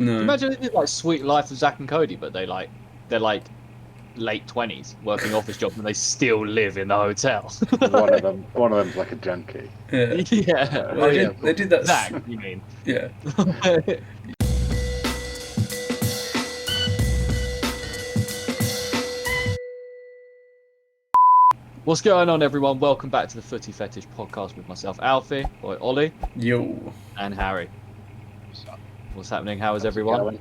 No. Imagine it did like Sweet Life of Zack and Cody, but they're like late 20s working office jobs and they still live in the hotel. One of them's like a junkie. Yeah. Yeah. Well, they did that. Zach, you mean? Yeah. What's going on, everyone? Welcome back to the Footy Fetish podcast with myself, Alfie, or Ollie, Yo. and Harry. What's happening? How is everyone?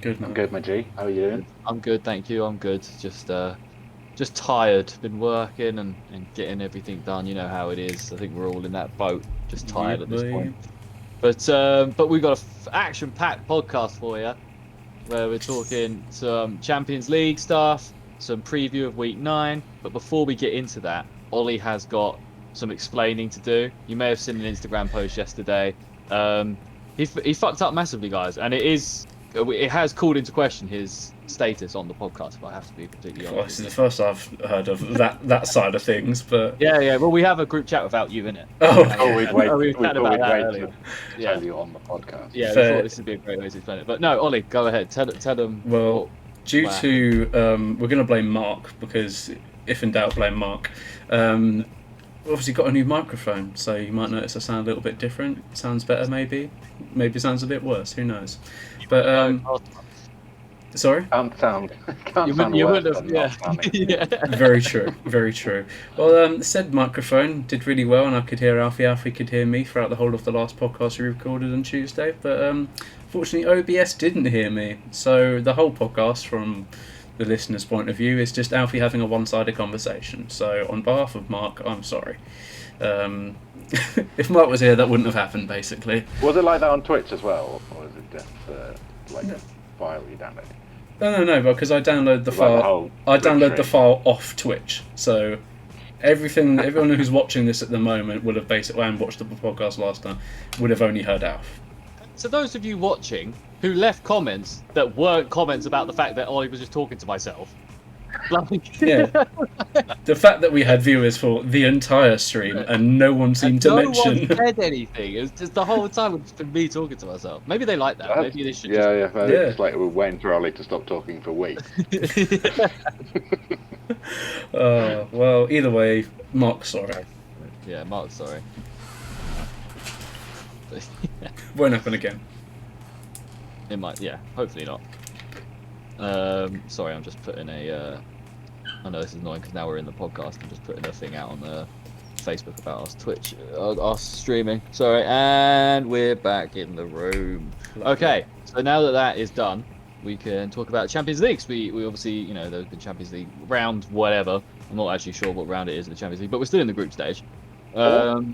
Good, man. I'm good, my G. How are you doing? I'm good, thank you. I'm good. Just tired. Been working and getting everything done. You know how it is. I think we're all in that boat. Just tired at this point. But we've got an action-packed podcast for you, where we're talking some Champions League stuff, some preview of Week 9. But before we get into that, Ollie has got some explaining to do. You may have seen an Instagram post yesterday. He fucked up massively, guys, and it has called into question his status on the podcast, if I have to be completely honest. Well, this is the first I've heard of that side of things, but Yeah. Well, we have a group chat without you in it. We'd wait earlier. to tell you on the podcast. Yeah, we thought this would be a great way to explain it. But no, Ollie, go ahead. Tell them. Well, due to we're going to blame Mark, because if in doubt, blame Mark. Obviously got a new microphone, so you might notice I sound a little bit different. Sounds better, maybe sounds a bit worse. Who knows? But sorry. Can't sound You worse wouldn't than not sounding. Yeah. Very true. Well, said microphone did really well, and I could hear Alfie could hear me throughout the whole of the last podcast we recorded on Tuesday. But fortunately, OBS didn't hear me, so the whole podcast, from the listener's point of view, is just Alfie having a one-sided conversation. So on behalf of Mark, I'm sorry. If Mark was here, that wouldn't have happened, basically. Was it like that on Twitch as well, or was it just a file you downloaded? No, because I download the file. I download the file off Twitch, so everyone who's watching this at the moment would have basically, and watched the podcast last time, would have only heard Alf. So those of you watching who left comments that weren't comments about the fact that Ollie was just talking to myself. Yeah. The fact that we had viewers for the entire stream and no one seemed to mention. No one said anything. It was just the whole time it's been me talking to myself. Maybe they like that. Maybe they should. It's like we're waiting for Ollie to stop talking for weeks. Well, either way, Mark's sorry. Yeah, Mark's sorry. Won't happen again. It might, yeah. Hopefully not. Sorry, I'm just putting a. I know this is annoying because now we're in the podcast. I'm just putting a thing out on Facebook about us Twitch, us streaming. Sorry, and we're back in the room. Okay, so now that is done, we can talk about Champions League. We obviously, there's been Champions League round whatever. I'm not actually sure what round it is in the Champions League, but we're still in the group stage. What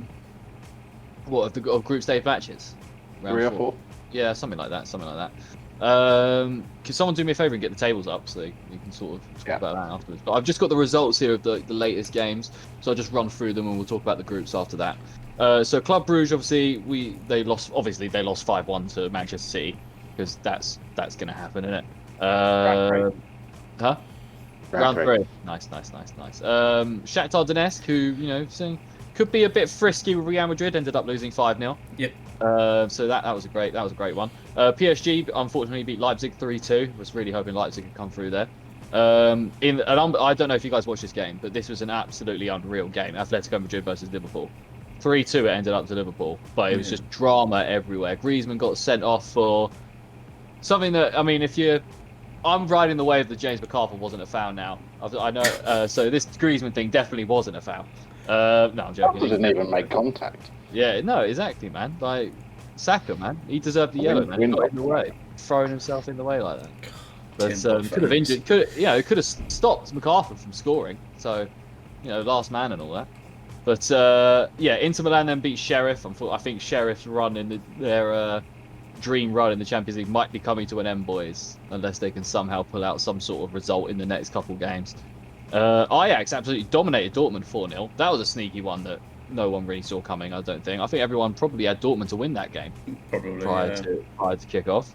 of group stage matches? Round 3 or 4? Yeah, something like that. Can someone do me a favour and get the tables up so you can sort of talk about that afterwards? But I've just got the results here of the latest games, so I'll just run through them and we'll talk about the groups after that. So Club Brugge, obviously they lost 5-1 to Manchester City, because that's going to happen, isn't it? Round 3. Nice. Shakhtar Donetsk, who could be a bit frisky with Real Madrid, ended up losing 5-0. Yep. So that was a great one. PSG unfortunately beat Leipzig 3-2. Was really hoping Leipzig could come through there. I don't know if you guys watched this game, but this was an absolutely unreal game. Atletico Madrid versus Liverpool. 3-2 it ended up to Liverpool, but it was just drama everywhere. Griezmann got sent off for something that, I'm riding the wave that James McArthur wasn't a foul now. I know. So this Griezmann thing definitely wasn't a foul. No, I'm joking. He doesn't even make contact. Yeah, no, exactly, man. Like Saka, man, he deserved the yellow, man. He got in the way, throwing himself in the way like that. But could have injured. It could have stopped McArthur from scoring. So, last man and all that. But Inter Milan then beat Sheriff. I think Sheriff's run in their dream run in the Champions League might be coming to an end, boys, unless they can somehow pull out some sort of result in the next couple games. Ajax absolutely dominated Dortmund 4-0. That was a sneaky one that no one really saw coming, I don't think. I think everyone probably had Dortmund to win that game prior to kick off.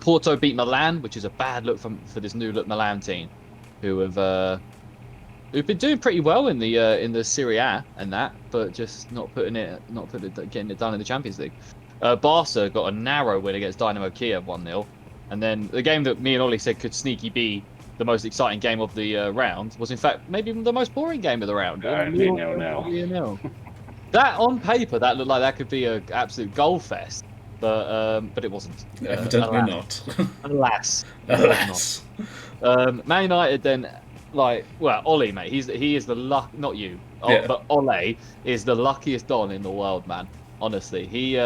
Porto beat Milan, which is a bad look for this new look Milan team, who've been doing pretty well in the Serie A and that, but just getting it done in the Champions League. Barca got a narrow win against Dynamo Kiev 1-0. And then the game that me and Ollie said could sneaky be the most exciting game of the round was in fact maybe the most boring game of the round. 0-0. That on paper that looked like that could be an absolute goal fest, but it wasn't. Evidently not. Alas. Alas. Man United then, Ollie, mate, he is the luck, not you, Yeah. but Ole is the luckiest Don in the world, man. Honestly, he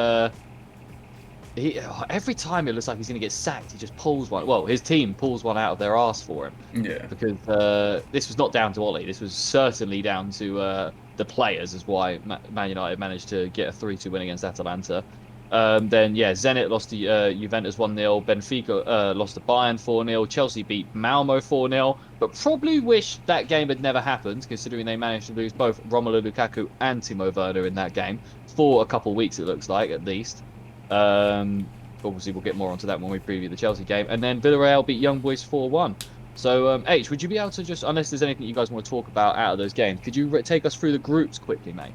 every time it looks like he's going to get sacked, he just pulls one. Well, his team pulls one out of their arse for him. Yeah. Because this was not down to Ollie. This was certainly down to the players, is why Man United managed to get a 3-2 win against Atalanta. Then, Zenit lost to Juventus 1-0. Benfica lost to Bayern 4-0. Chelsea beat Malmo 4-0. But probably wish that game had never happened, considering they managed to lose both Romelu Lukaku and Timo Werner in that game for a couple of weeks, it looks like, at least. Obviously, we'll get more onto that when we preview the Chelsea game. And then Villarreal beat Young Boys 4-1. So, H, would you be able to just, unless there's anything you guys want to talk about out of those games, could you take us through the groups quickly, mate?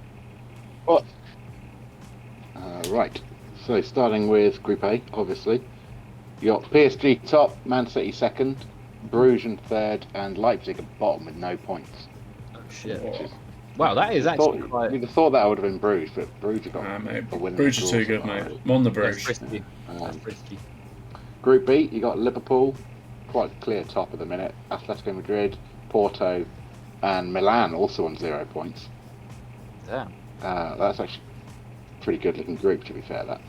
What? Right. So, starting with Group A, obviously. You got PSG top, Man City second, Bruges in third, and Leipzig at bottom with no points. Oh, shit. Wow, that is actually quite... You'd have thought that would have been Bruges, but Bruges have got a win. Bruges are too good, mate. I'm on the Bruges. That's risky. Group B, you got Liverpool, quite clear top at the minute. Atletico Madrid, Porto, and Milan also on 0 points. Damn. That's actually a pretty good looking group, to be fair. That.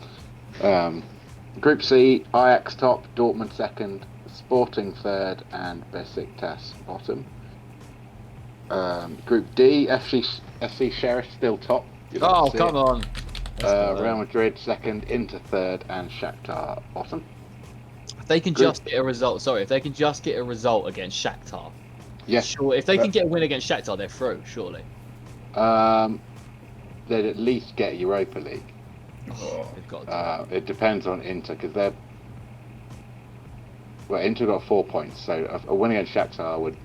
Group C, Ajax top, Dortmund second, Sporting third, and Besiktas bottom. Group D, FC Sheriff still top. Oh, come on. Real Madrid second, Inter third, and Shakhtar bottom. If they can just get a result, if they can just get a result against Shakhtar. Yes. Sure. If they can get a win against Shakhtar, they're through, surely. They'd at least get Europa League. They've got to it depends on Inter, because Inter got 4 points, so a win against Shakhtar would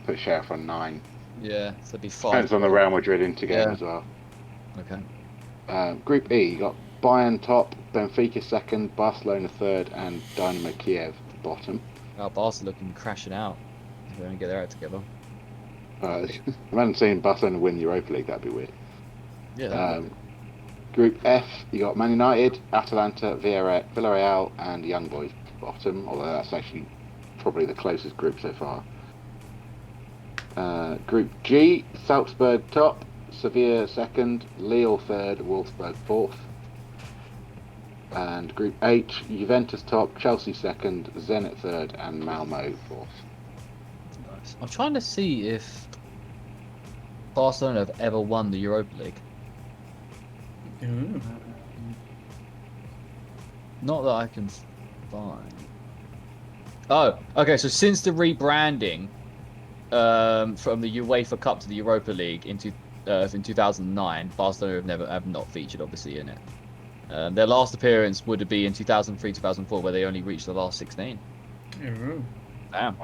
put Sheriff on 9. Yeah, so it'd be 5. Depends on the Real Madrid Inter game as well. Okay. Group E, you got Bayern top, Benfica second, Barcelona third, and Dynamo Kiev bottom. Oh, Barca looking crashing out. They're going to get their act together. Imagine seeing Barcelona win the Europa League, that'd be weird. Yeah. Group F, you got Man United, Atalanta, Villarreal, and Young Boys bottom, although that's actually probably the closest group so far. Group G, Salzburg top, Sevilla second, Lille third, Wolfsburg fourth. And Group H, Juventus top, Chelsea second, Zenit third, and Malmo fourth. Nice. I'm trying to see if Barcelona have ever won the Europa League. Not that I can find. Oh, okay. So since the rebranding from the UEFA Cup to the Europa League in 2009, Barcelona have not featured obviously in it. Their last appearance would be in 2003-2004, where they only reached the last 16. Damn,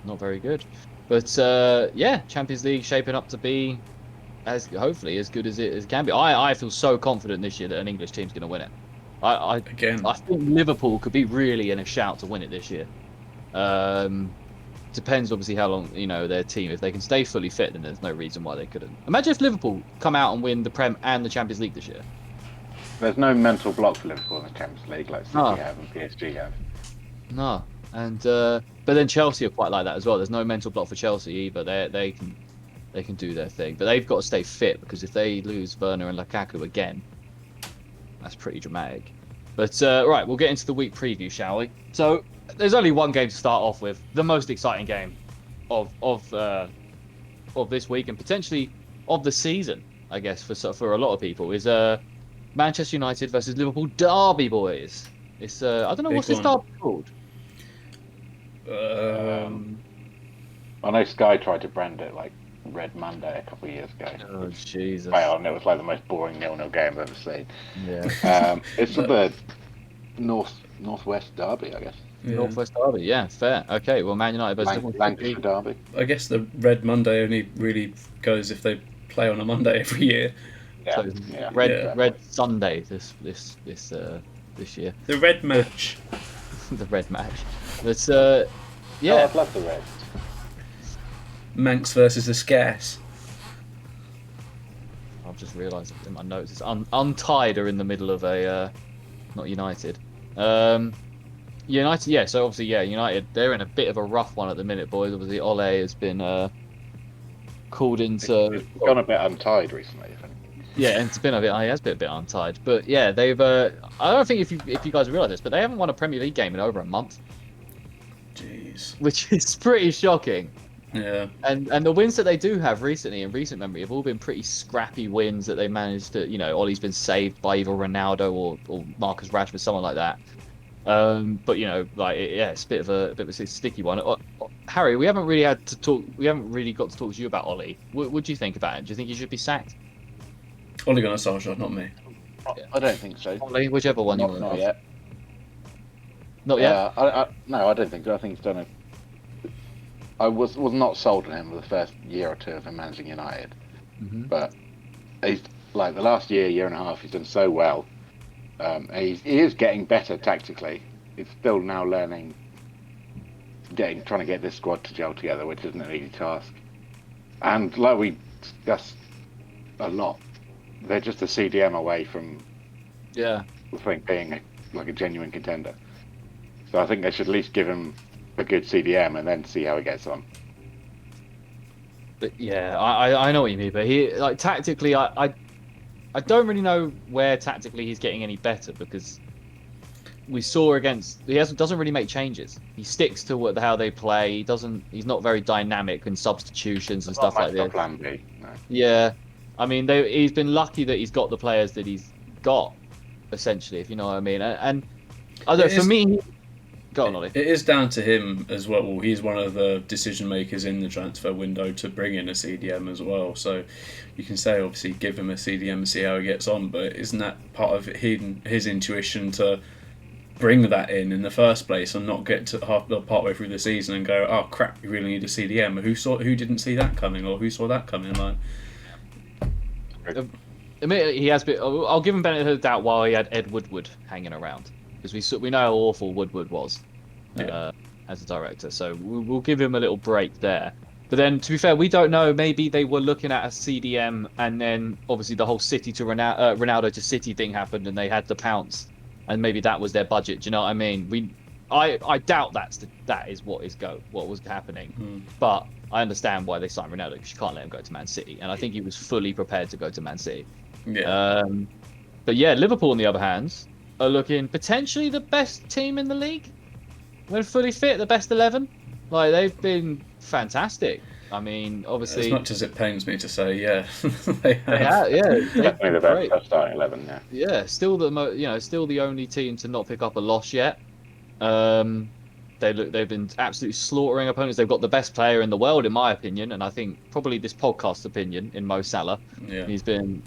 not very good. But Champions League shaping up to be hopefully as good as it can be. I feel so confident this year that an English team's going to win it. I think Liverpool could be really in a shout to win it this year. Depends obviously how long their team. If they can stay fully fit, then there's no reason why they couldn't. Imagine if Liverpool come out and win the Prem and the Champions League this year. There's no mental block for Liverpool in the Champions League like City have and PSG have. No, and but then Chelsea are quite like that as well. There's no mental block for Chelsea either. They can do their thing, but they've got to stay fit, because if they lose Werner and Lukaku again, that's pretty dramatic. But right, we'll get into the week preview, shall we? So there's only one game to start off with. The most exciting game of this week, and potentially of the season, I guess, for a lot of people, is Manchester United versus Liverpool derby, boys. It's I don't know what's this derby called. I know Sky tried to brand it like Red Monday a couple of years ago. Oh Jesus! Well, and it was like the most boring 0-0 game I've ever seen. Yeah. It's the northwest derby, I guess. Yeah. Northwest derby, yeah, fair. Okay, well, Man United versus Liverpool. Lancashire derby. I guess the Red Monday only really goes if they play on a Monday every year. Yeah, So yeah. red Sunday this year. The red match. The red match. But Oh, yeah, I'd love the Reds. Manx versus the Scarce. I've just realised in my notes it's Untied are in the middle of a not United. United, yeah. So obviously, yeah, United they're in a bit of a rough one at the minute, boys. Obviously, Ole has been called into. It's gone a bit untied recently, I think. Yeah, and it's been he has been a bit untied. But yeah, they've. I don't think if you guys realise this, but they haven't won a Premier League game in over a month, Jeez. which is pretty shocking. Yeah. And the wins that they do have recently, in recent memory, have all been pretty scrappy wins that they managed to. Ollie's been saved by either Ronaldo or Marcus Rashford, someone like that. But it's a bit of a sticky one. Harry, we haven't really had to talk. We haven't really got to talk to you about Ollie. What do you think about him? Do you think he should be sacked? Ole Gunnar Solskjaer, not me. I don't think so. Ollie, whichever one you want. Not yet. Not yet. No, I don't think so. I think he's done it. I was not sold on him for the first year or two of him managing United, but he's like the last year and a half, he's done so well. He is getting better tactically. He's still now learning, trying to get this squad to gel together, which isn't an easy task. And like we discussed a lot, they're just a CDM away from, I think, being like a genuine contender. So I think they should at least give him a good CDM and then see how he gets on. But yeah, I know what you mean. But he tactically, I don't really know where tactically he's getting any better, because we saw doesn't really make changes. He sticks to how they play. He's not very dynamic in substitutions and stuff like this. Plan B, no. Yeah, I mean he's been lucky that he's got the players that he's got, essentially, if you know what I mean. And I don't. For me, go on, Ollie. It is down to him as well. Well, he's one of the decision makers in the transfer window to bring in a CDM as well. So you can say, obviously, give him a CDM and see how he gets on. But isn't that part of his intuition to bring that in the first place and not get to partway through the season and go, oh crap, we really need a CDM? Who didn't see that coming, or who saw that coming? Like, admittedly, he has been. I'll give him benefit of the doubt while he had Ed Woodward hanging around, because we know how awful Woodward was as a director. So we'll give him a little break there. But then, to be fair, we don't know. Maybe they were looking at a CDM, and then obviously the whole City to Ronaldo to City thing happened, and they had to pounce, and maybe that was their budget. Do you know what I mean? I doubt that is what was happening. But I understand why they signed Ronaldo, because you can't let him go to Man City, and I think he was fully prepared to go to Man City. yeah. But yeah, Liverpool on the other hand are looking potentially the best team in the league when fully fit, the best 11. Like, they've been fantastic. I mean, obviously, as much as it pains me to say, yeah, they have. Definitely the best starting 11. Yeah, still still the only team to not pick up a loss yet. They've been absolutely slaughtering opponents. They've got the best player in the world, in my opinion, and I think probably this podcast's opinion, in Mo Salah. Yeah. He's been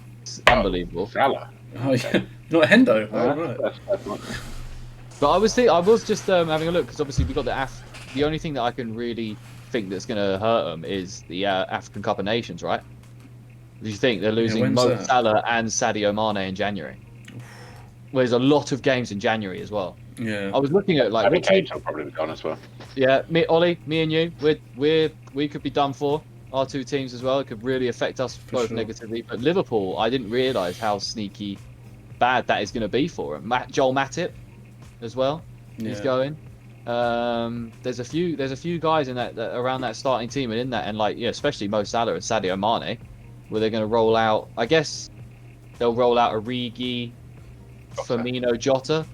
unbelievable. Salah. Oh yeah, not Hendo. Right. But I was just having a look, because obviously we've got the only thing that I can really think that's going to hurt them is the African Cup of Nations, right? Do you think they're losing Mo Salah and Sadio Mane in January? Well, there's a lot of games in January as well. Yeah. I was looking at like. Kate will probably be gone as well. Yeah, me and you, we could be done for. Our two teams as well. It could really affect us both negatively. But Liverpool, I didn't realise how sneaky bad that is going to be for them. Joel Matip as well. He's going. There's a few guys in that around that starting team and in that, and like, especially Mo Salah and Sadio Mane, where they're going to roll out. I guess they'll roll out Origi, Firmino, Jota,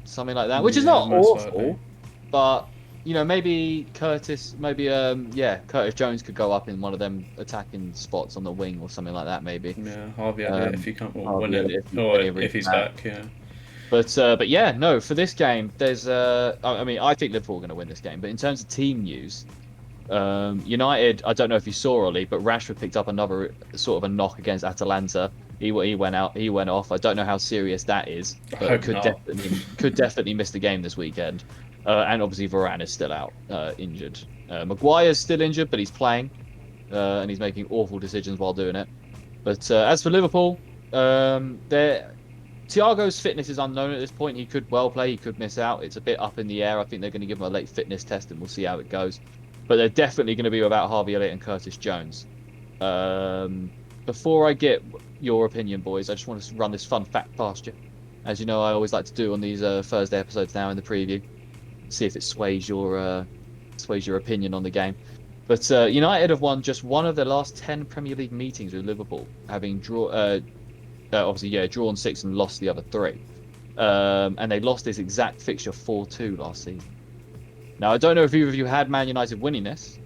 something like that, which is not awful, but maybe Curtis Jones could go up in one of them attacking spots on the wing or something like that, maybe. Yeah, Harvey if he can't, if he's back, yeah. But yeah, no, for this game, there's I think Liverpool are going to win this game. But in terms of team news, United, I don't know if you saw, Ollie, but Rashford picked up another sort of a knock against Atalanta. He went off. I don't know how serious that is, but could definitely miss the game this weekend. And obviously Varane is still out, injured. Maguire's still injured, but he's playing, and he's making awful decisions while doing it. But as for Liverpool, Thiago's fitness is unknown at this point. He could well play, he could miss out. It's a bit up in the air. I think they're going to give him a late fitness test, and we'll see how it goes. But they're definitely going to be without Harvey Elliott and Curtis Jones. Before I get your opinion, boys, I just want to run this fun fact past you. As you know, I always like to do on these Thursday episodes now in the preview. See if it sways your opinion on the game. But United have won just one of their last 10 Premier League meetings with Liverpool, having drawn 6 and lost the other 3. And they lost this exact fixture 4-2 last season. Now, I don't know if either of you had Man United winning this,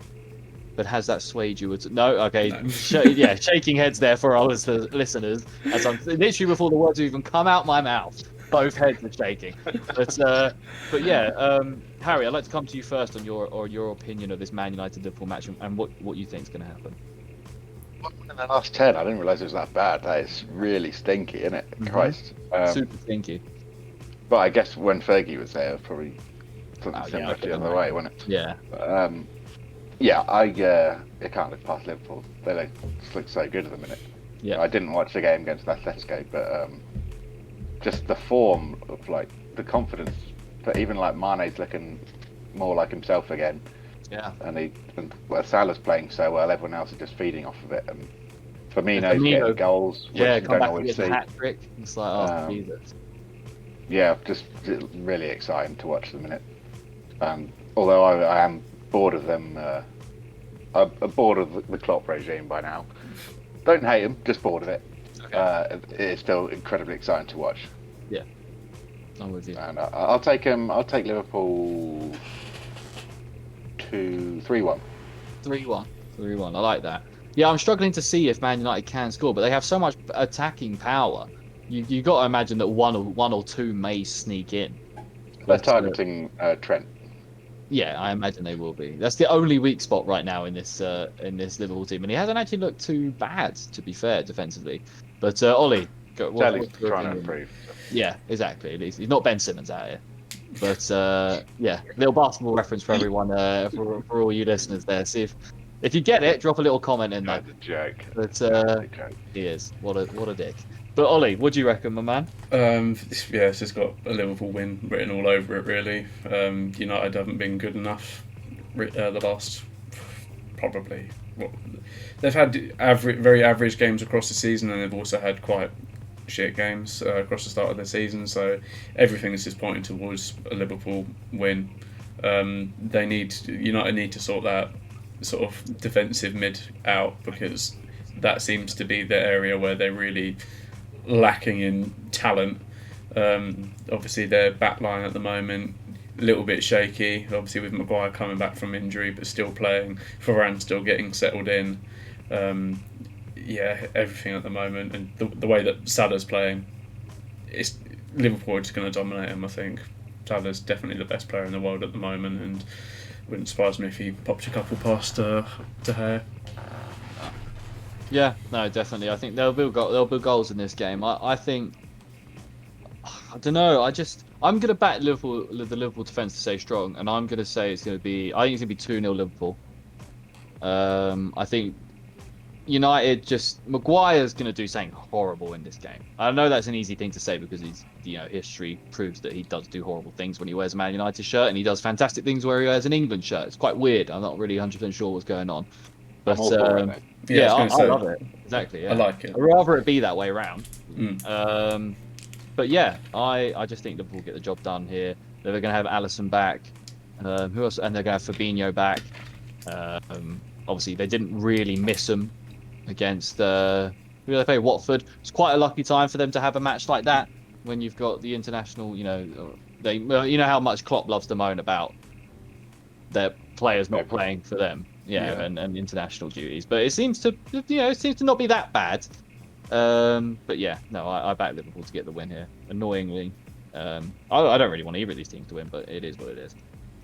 but has that swayed you? No? Okay. No. Shaking heads there for our listeners, as I'm literally before the words have even come out my mouth. Both heads are shaking. But Harry, I'd like to come to you first on your opinion of this Man United Liverpool match and what you think is going to happen. In the last 10, I didn't realise it was that bad. That is really stinky, isn't it? Mm-hmm. Christ. Super stinky. But I guess when Fergie was there, probably something similar to the other way, wasn't it? Yeah. I can't look past Liverpool. They just look so good at the minute. Yeah. I didn't watch the game against Atletico, but just the form of the confidence that even Mane's looking more like himself again. Yeah. And Salah's playing so well, everyone else is just feeding off of it. And Firmino's getting goals, which you don't always see. Hat trick. It's like, Jesus. Yeah, just really exciting to watch at the minute. Although I am bored of them. I'm bored of the Klopp regime by now. Don't hate him, just bored of it. Okay. It's still incredibly exciting to watch. Yeah, I'm with you. And I'll take Liverpool 3-1. 3-1. I like that. Yeah, I'm struggling to see if Man United can score, but they have so much attacking power. You got to imagine that one or two may sneak in. They're targeting Trent. Yeah, I imagine they will be. That's the only weak spot right now in this Liverpool team, and he hasn't actually looked too bad, to be fair, defensively. But Ollie, Charlie's trying to improve. Yeah, exactly. At least he's not Ben Simmons out here. But little basketball reference for everyone, for all you listeners there. See if you get it, drop a little comment in there. That's a joke. But he is. What a dick. But Ollie, what do you reckon, my man? It's just got a Liverpool win written all over it, really. United haven't been good enough the last, probably. They've had very average games across the season, and they've also had quite shit games across the start of the season. So everything is just pointing towards a Liverpool win. United need to sort that sort of defensive mid out, because that seems to be the area where they're really lacking in talent. Obviously their back line at the moment a little bit shaky, obviously with Maguire coming back from injury but still playing, Varane still getting settled in. Everything at the moment, and the way that Salah's playing, Liverpool are just going to dominate him. I think Salah's definitely the best player in the world at the moment, and wouldn't surprise me if he popped a couple past De Gea. Yeah, no, definitely. I think they'll build goals in this game. I think, I don't know. I'm going to back the Liverpool defense to stay strong, and I'm going to say I think it's going to be 2-0 Liverpool. I think United Maguire's going to do something horrible in this game. I know that's an easy thing to say because history proves that he does do horrible things when he wears a Man United shirt, and he does fantastic things where he wears an England shirt. It's quite weird. I'm not really 100% sure what's going on. But I love it. Exactly. Yeah. I like it. I'd rather it be that way around. But yeah, I just think Liverpool get the job done here. They're going to have Alisson back. Who else? And they're going to have Fabinho back. Obviously, they didn't really miss them against who they play, Watford. It's quite a lucky time for them to have a match like that when you've got the international. You know how much Klopp loves to moan about their players not playing for them. And international duties, but it seems to not be that bad. But yeah, no, I back Liverpool to get the win here. Annoyingly, I don't really want either of these teams to win, but it is what it is.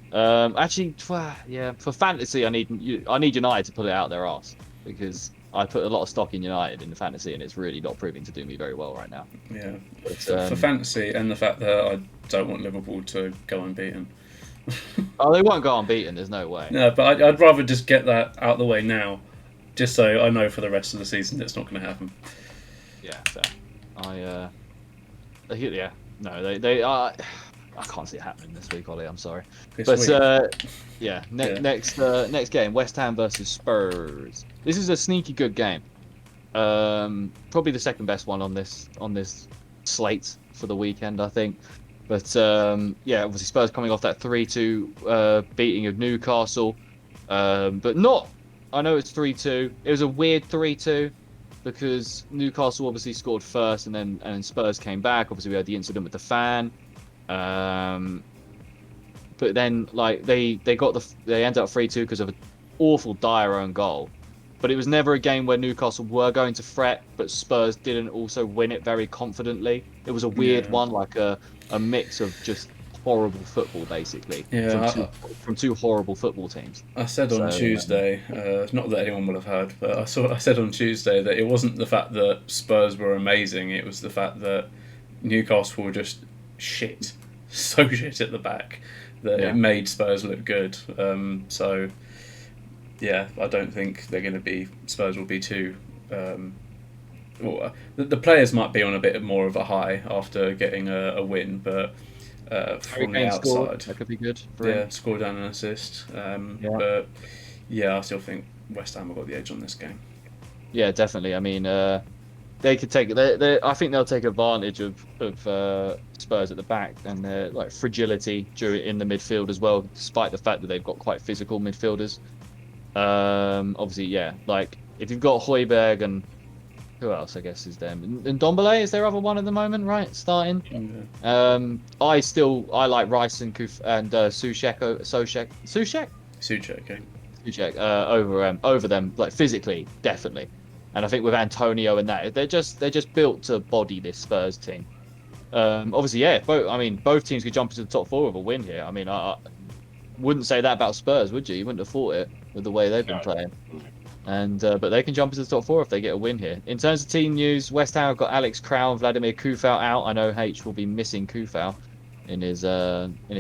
For fantasy, I need United to pull it out their arse, because I put a lot of stock in United in the fantasy, and it's really not proving to do me very well right now. Yeah, but, for fantasy and the fact that I don't want Liverpool to go unbeaten. Oh, they won't go unbeaten. There's no way. No, but I'd rather just get that out of the way now, Just so I know for the rest of the season it's not going to happen. Yeah, fair. They I can't see it happening this week, Ollie. I'm sorry, next game, West Ham versus Spurs. This is a sneaky good game. Probably the second best one on this slate for the weekend, I think. But obviously Spurs coming off that 3-2 beating of Newcastle, but not. I know it's 3-2. It was a weird 3-2 because Newcastle obviously scored first, and then Spurs came back. Obviously, we had the incident with the fan, but then like they ended up 3-2 because of an awful dire own goal. But it was never a game where Newcastle were going to fret, but Spurs didn't also win it very confidently. It was a weird one, like a mix of just horrible football, basically, from two horrible football teams. I said on Tuesday, not that anyone will have heard, but I said on Tuesday that it wasn't the fact that Spurs were amazing, it was the fact that Newcastle were just shit, so shit at the back, that it made Spurs look good. I don't think Spurs will be too. The players might be on a bit more of a high after getting a win, but from the outside, that could be good. Scored and an assist. But I still think West Ham have got the edge on this game. Yeah, definitely. I mean, they could take. I think they'll take advantage of Spurs at the back and their like fragility in the midfield as well, despite the fact that they've got quite physical midfielders. Obviously, like if you've got Højbjerg and who else, I guess, is there? And Ndombele is their other one at the moment, right? Starting. I like Rice and Souček over them, like physically, definitely. And I think with Antonio and that, they're just built to body this Spurs team. Obviously, both teams could jump into the top four with a win here. I mean, I wouldn't say that about Spurs, would you? You wouldn't have thought it with the way they've been playing. And but they can jump into the top four if they get a win here. In terms of team news, West Ham have got Alex Crow and Vladimir Kufal out. I know H will be missing Kufal in his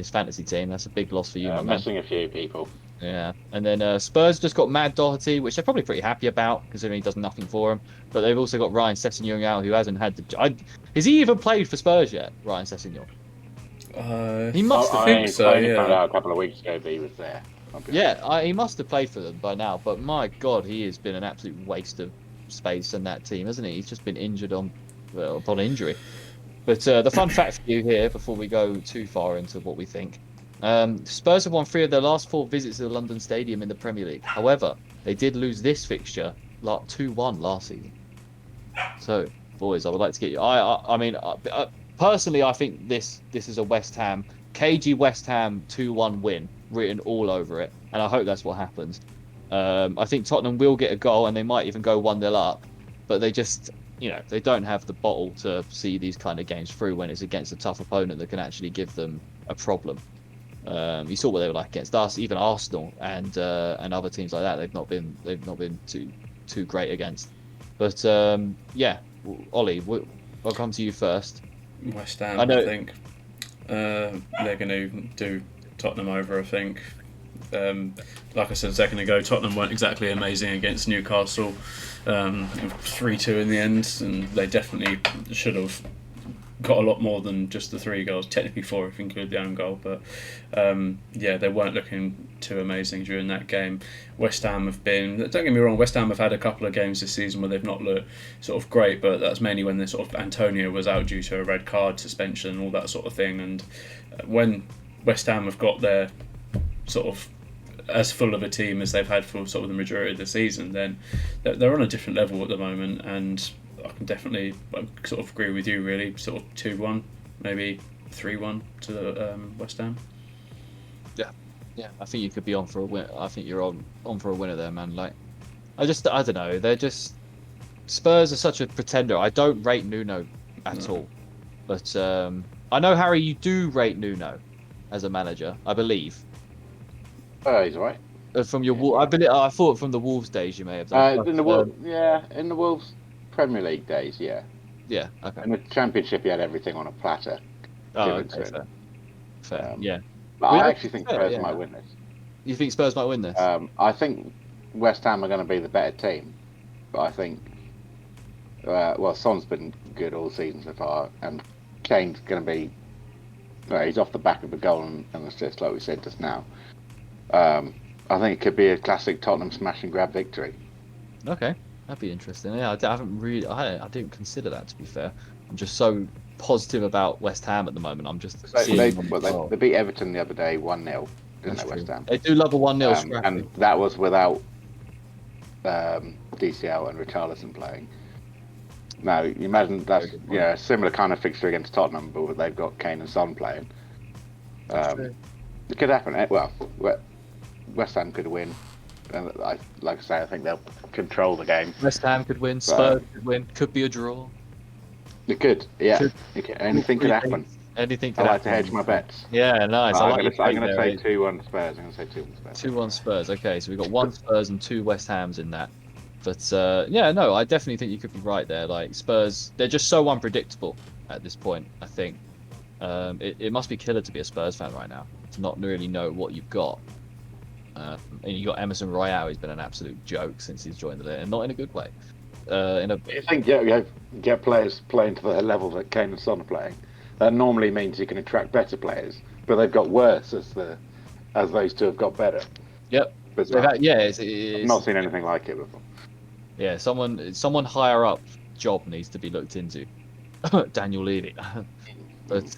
fantasy team. That's a big loss for you, my man. Missing a few people. Yeah, and then Spurs just got Matt Doherty, which they're probably pretty happy about considering he does nothing for them. But they've also got Ryan Sessegnon out, who hasn't had the. Has he even played for Spurs yet, Ryan Sessegnon? He must have. I found out a couple of weeks ago that he was there. He must have played for them by now. But my God, he has been an absolute waste of space in that team, hasn't he? He's just been injured upon injury. But the fun fact for you here, before we go too far into what we think, Spurs have won 3 of their last 4 visits to the London Stadium in the Premier League. However, they did lose this fixture 2-1 last season. So, boys, I would like to get you. I mean, personally, I think this is a West Ham KG West Ham 2-1 win written all over it, and I hope that's what happens. I think Tottenham will get a goal, and they might even go 1-0 up, but they just, they don't have the bottle to see these kind of games through when it's against a tough opponent that can actually give them a problem. You saw what they were like against us, even Arsenal and other teams like that. They've not been too great against. But Ollie, I'll come to you first. West Ham, I think they're going to do Tottenham over. I think, like I said a second ago, Tottenham weren't exactly amazing against Newcastle. 3-2 in the end, and they definitely should have got a lot more than just the 3 goals. Technically 4 if you include the own goal, but they weren't looking too amazing during that game. West Ham have been, don't get me wrong, West Ham have had a couple of games this season where they've not looked sort of great, but that's mainly when Antonio was out due to a red card, suspension, all that sort of thing. And when West Ham have got their sort of as full of a team as they've had for sort of the majority of the season, then they're on a different level at the moment, and I can definitely sort of agree with you, really. Sort of 2-1, maybe 3-1 to the West Ham. Yeah. I think you could be on for a win. I think you're on for a winner there, man. Like, I don't know. They're just Spurs are such a pretender. I don't rate Nuno at all, but I know, Harry, you do rate Nuno as a manager, I believe. He's all right. From your, I thought from the Wolves days you may have done. In the Wolves Premier League days, yeah. Yeah, okay. In the Championship, he had everything on a platter. Okay, fair. Yeah. But I actually think Spurs might win this. You think Spurs might win this? I think West Ham are going to be the better team, but I think Son's been good all season so far, and Kane's going to be. He's off the back of a goal and assist, like we said just now. I think it could be a classic Tottenham smash and grab victory. Okay, that'd be interesting. Yeah, I haven't really. I didn't consider that, to be fair. I'm just so positive about West Ham at the moment. I'm just. They beat Everton the other day 1-0, didn't they, West Ham? They do love a 1-0 scrap. And that was without DCL and Richarlison playing. Now, you imagine that's a similar kind of fixture against Tottenham, but they've got Kane and Son playing. It could happen. Well, West Ham could win. Like I say, I think they'll control the game. West Ham could win. Spurs could win. Could be a draw. It could, yeah. Anything could happen. Anything could I like happen. to hedge my bets. Yeah, nice. I'm going to say 2-1 Spurs. 2-1 Spurs. Okay, so we've got 1 Spurs and 2 West Hams in that. But I definitely think you could be right there. Like Spurs, they're just so unpredictable at this point. I think it must be killer to be a Spurs fan right now, to not really know what you've got. And you got Emerson Royale. He's been an absolute joke since he's joined the league, and not in a good way. You think get players playing to the level that Kane and Son are playing. That normally means you can attract better players, but they've got worse as those two have got better. Yep. It's not seen anything like it before. Yeah, someone higher up job needs to be looked into. Daniel Levy. But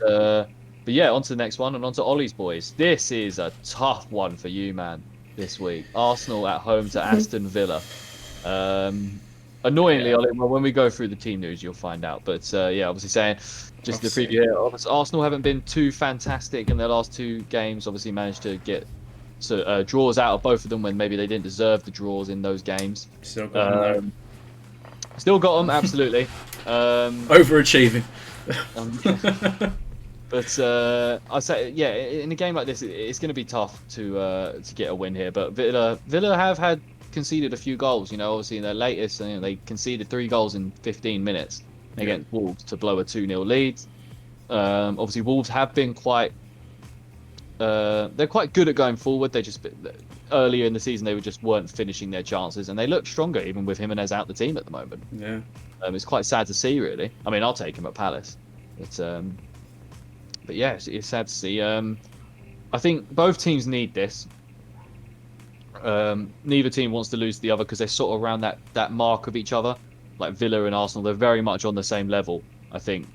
yeah, on to the next one and on to Ollie's boys. This is a tough one for you, man, this week. Arsenal at home to Aston Villa. Annoyingly, Ollie, well, when we go through the team news, you'll find out. But obviously saying, just the preview here, Arsenal haven't been too fantastic in their last 2 games. Obviously managed to get draws out of both of them when maybe they didn't deserve the draws in those games. Still got them, Still got them, absolutely. Overachieving. But I say, in a game like this, it's going to be tough to get a win here. But Villa have conceded a few goals. Obviously in their latest, they conceded 3 goals in 15 minutes against Wolves to blow a 2-0 lead. Obviously, Wolves have been quite. They're quite good at going forward. They just earlier in the season they just weren't finishing their chances, and they look stronger even with Jimenez out the team at the moment. Yeah, it's quite sad to see, really. I mean, I'll take him at Palace. But yeah, it's sad to see. I think both teams need this. Neither team wants to lose to the other because they're sort of around that mark of each other. Like Villa and Arsenal, they're very much on the same level, I think.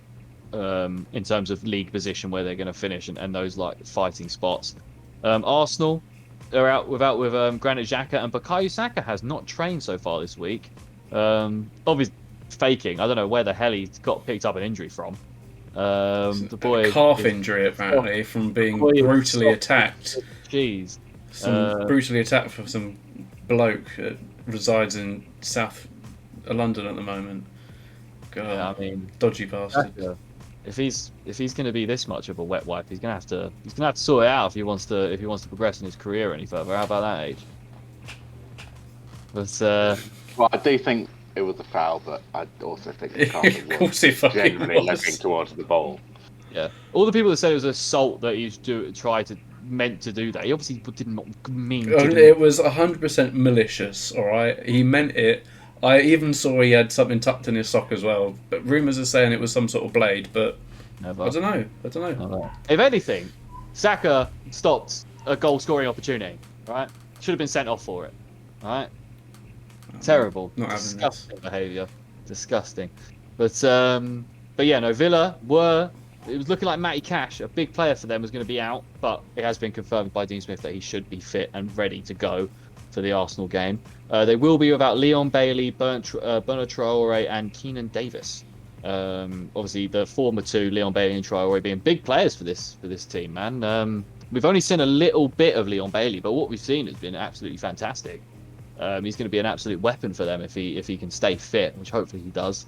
In terms of league position where they're going to finish and those like fighting spots. Arsenal are out with Granit Xhaka, and Bukayo Saka has not trained so far this week. Obviously faking. I don't know where the hell he got picked up an injury from. The boy calf injury apparently from being brutally attacked. Jeez. Brutally attacked for some bloke that resides in South London at the moment. God, yeah, I mean, dodgy bastard. If he's going to be this much of a wet wipe, he's going to have to sort it out if he wants to progress in his career any further. How about that age? But well, I do think it was a foul, but I also think the was generally looking towards the ball. Yeah, all the people that said it was assault that he's meant to do that. He obviously did not mean to do it. Was 100% malicious. All right, he meant it. I even saw he had something tucked in his sock as well. But rumours are saying it was some sort of blade, but never. I don't know. Never. If anything, Saka stopped a goal-scoring opportunity. Right, should have been sent off for it. Right, terrible, disgusting behaviour, disgusting. But yeah, no. Villa it was looking like Matty Cash, a big player for them, was going to be out, but it has been confirmed by Dean Smith that he should be fit and ready to go for the Arsenal game. They will be without Leon Bailey, Bernard Traore, and Keenan Davis. Obviously, the former 2, Leon Bailey and Traore, being big players for this team, man. We've only seen a little bit of Leon Bailey, but what we've seen has been absolutely fantastic. He's going to be an absolute weapon for them if he can stay fit, which hopefully he does.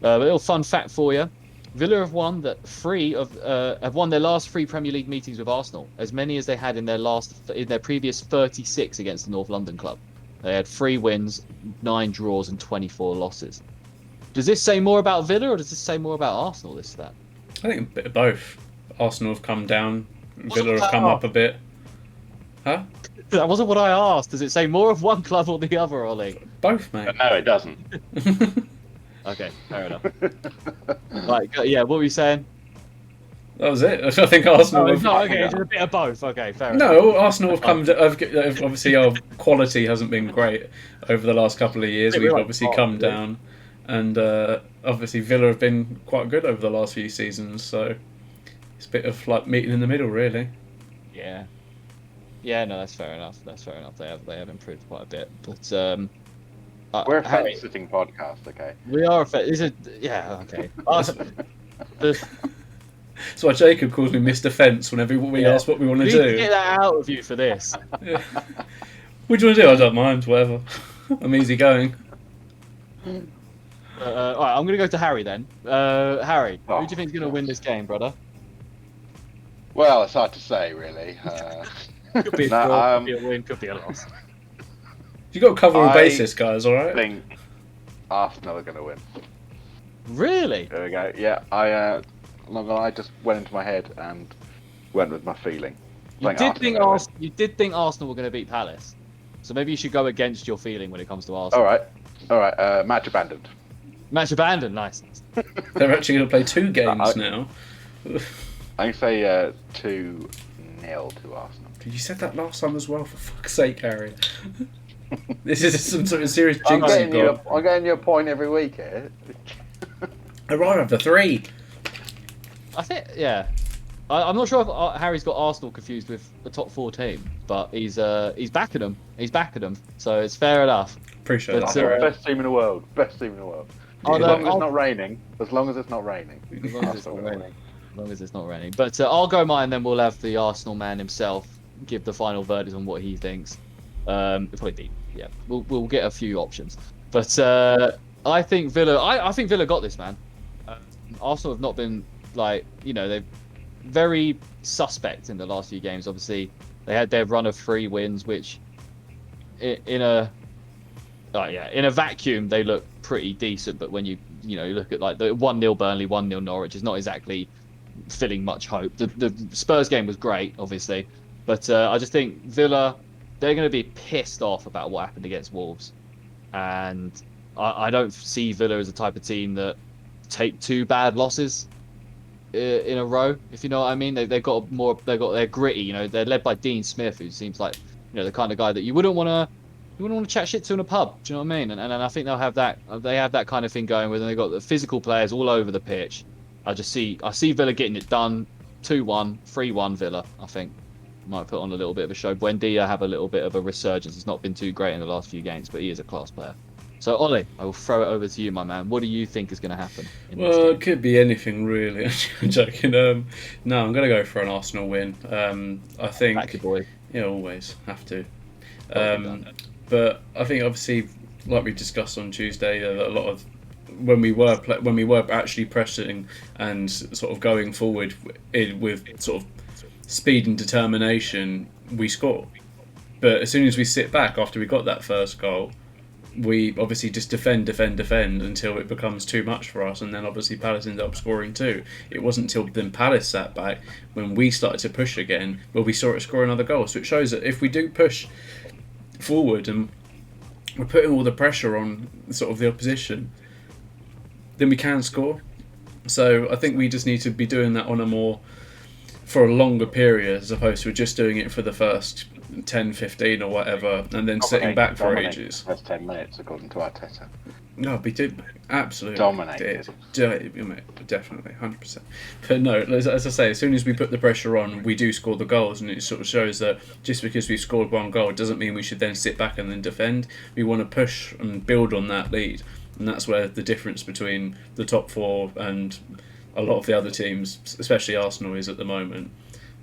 A little fun fact for you: Villa have won their last 3 Premier League meetings with Arsenal, as many as they had in their previous 36 against the North London club. They had 3 wins, 9 draws, and 24 losses. Does this say more about Villa, or does this say more about Arsenal? This stat? I think a bit of both. Arsenal have come down, Villa have come up a bit. Huh? That wasn't what I asked. Does it say more of one club or the other, Ollie? Both, mate. No, it doesn't. Okay, fair enough. Right, yeah, what were you saying? That was it. I think Arsenal. Oh, no, okay, it's a bit of both. Okay, fair enough. No, Arsenal have come. Obviously, our quality hasn't been great over the last couple of years. We've obviously come down, and obviously Villa have been quite good over the last few seasons. So it's a bit of like meeting in the middle, really. Yeah. Yeah, no, that's fair enough. That's fair enough. They have improved quite a bit, but we're a Harry, fence-sitting podcast, okay? we are. Yeah, okay. That's why Jacob calls me Mr. Fence whenever we ask what we want to need do. to get that out of you for this. Yeah. What do you want to do? I don't mind, whatever. I'm easy going. All right, I'm going to go to Harry then. Harry, who do you think is going to win this game, brother? Well, it's hard to say, really. Could be a draw, could be a win, could be a loss. You got to cover all bases, guys. All I right. think Arsenal are going to win. Really? There we go. Yeah, I just went into my head and went with my feeling. You did think Arsenal were going to beat Palace, so maybe you should go against your feeling when it comes to Arsenal. All right. Match abandoned. Match abandoned. Nice. They're actually going to play 2 games now. I can say 2-0 to Arsenal. You said that last time as well. For fuck's sake, Harry. This is some sort of serious I'm jinx you've got. getting you a point every week here. I'd rather have the 3. I think, yeah. I'm not sure if Harry's got Arsenal confused with the top 4 team, but he's backing them. He's backing them, so it's fair enough. Appreciate But, that. Best team in the world. Best team in the world. As long as it's not raining. As long as it's not raining. As long as it's not raining. As long as it's not raining. But I'll go mine, then we'll have the Arsenal man himself give the final verdict on what he thinks. It'll probably be, yeah. We'll get a few options. But I think Villa. I think Villa got this, man. Arsenal have not been they're very suspect in the last few games. Obviously, they had their run of 3 wins, which in a vacuum they look pretty decent. But when you look at like the 1-0 Burnley, 1-0 Norwich, is not exactly filling much hope. The Spurs game was great, obviously, but I just think Villa, they're going to be pissed off about what happened against Wolves, and I don't see Villa as a type of team that take 2 bad losses in a row, if you know what I mean. They're gritty. They're led by Dean Smith, who seems like the kind of guy that you wouldn't want to chat shit to in a pub. Do you know what I mean? And I think they'll have that. They have that kind of thing going with them. They've got the physical players all over the pitch. I see Villa getting it done. 2-1, 3-1 Villa. I think might put on a little bit of a show. Buendia have a little bit of a resurgence. It's not been too great in the last few games, but he is a class player. So, Ollie, I will throw it over to you, my man. What do you think is going to happen? Well, it could be anything, really. I'm joking. No, I'm going to go for an Arsenal win. I think... Back your boy. Yeah, always. Have to. But I think, obviously, like we discussed on Tuesday, a lot of... When we were actually pressing and sort of going forward with sort of speed and determination, we score. But as soon as we sit back after we got that first goal, we obviously just defend until it becomes too much for us, and then obviously Palace ended up scoring 2. It wasn't until then Palace sat back when we started to push again where we saw it score another goal. So it shows that if we do push forward and we're putting all the pressure on sort of the opposition, then we can score. So I think we just need to be doing that for a longer period, as opposed to just doing it for the first 10, 15 or whatever, and then sitting back for ages. That's 10 minutes, according to Arteta. No, we did absolutely dominated. Definitely, 100%. But no, as I say, as soon as we put the pressure on, we do score the goals, and it sort of shows that just because we've scored 1 goal doesn't mean we should then sit back and then defend. We want to push and build on that lead, and that's where the difference between the top 4 and a lot of the other teams, especially Arsenal, is at the moment.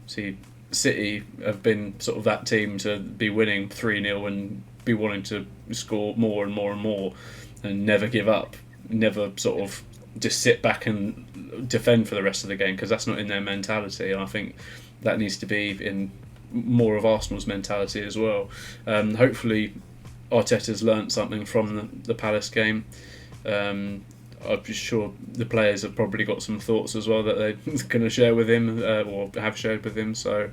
See, City have been sort of that team to be winning 3-0 and be wanting to score more and more and more and never give up, never sort of just sit back and defend for the rest of the game, because that's not in their mentality, and I think that needs to be in more of Arsenal's mentality as well. Hopefully Arteta's learnt something from the Palace game. I'm sure the players have probably got some thoughts as well that they're going to share with him or have shared with him. So,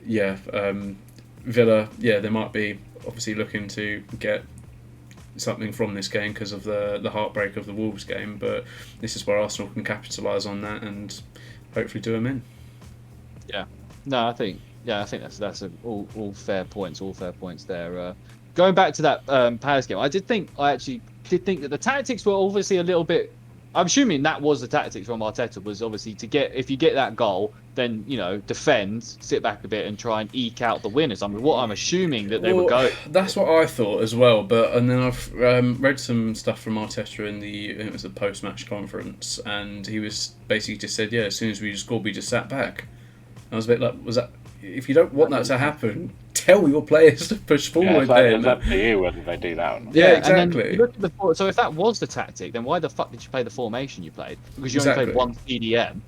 yeah, Villa, they might be obviously looking to get something from this game because of the heartbreak of the Wolves game, but this is where Arsenal can capitalise on that and hopefully do them in. I think that's all fair points. All fair points there. Going back to that Palace game, I actually did think that the tactics were obviously a little bit. I'm assuming that was the tactics from Arteta, was obviously if you get that goal, then defend, sit back a bit, and try and eke out the winners. I mean, what I'm assuming that they would go. That's what I thought as well. And then I've read some stuff from Arteta in it was a post-match conference, and he was basically just said, as soon as we scored, we just sat back. And I was a bit like, was that? If you don't want that to happen, tell your players to push forward. It's up to you whether they do that or not. Yeah, exactly. And then you look at so if that was the tactic, then why the fuck did you play the formation you played? Because you only played one CDM.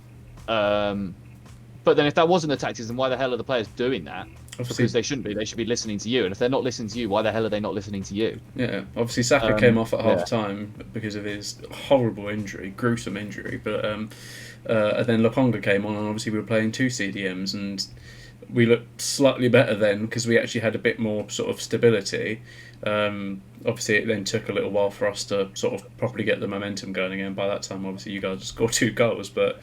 But then if that wasn't the tactics, then why the hell are the players doing that? Obviously, because they shouldn't be. They should be listening to you. And if they're not listening to you, why the hell are they not listening to you? Yeah, obviously Saka came off at half-time because of his horrible injury, gruesome injury. But and then Lokonga came on, and obviously we were playing 2 CDMs, and we looked slightly better then because we actually had a bit more sort of stability. Obviously, it then took a little while for us to sort of properly get the momentum going again. By that time, obviously, you guys scored 2 goals, but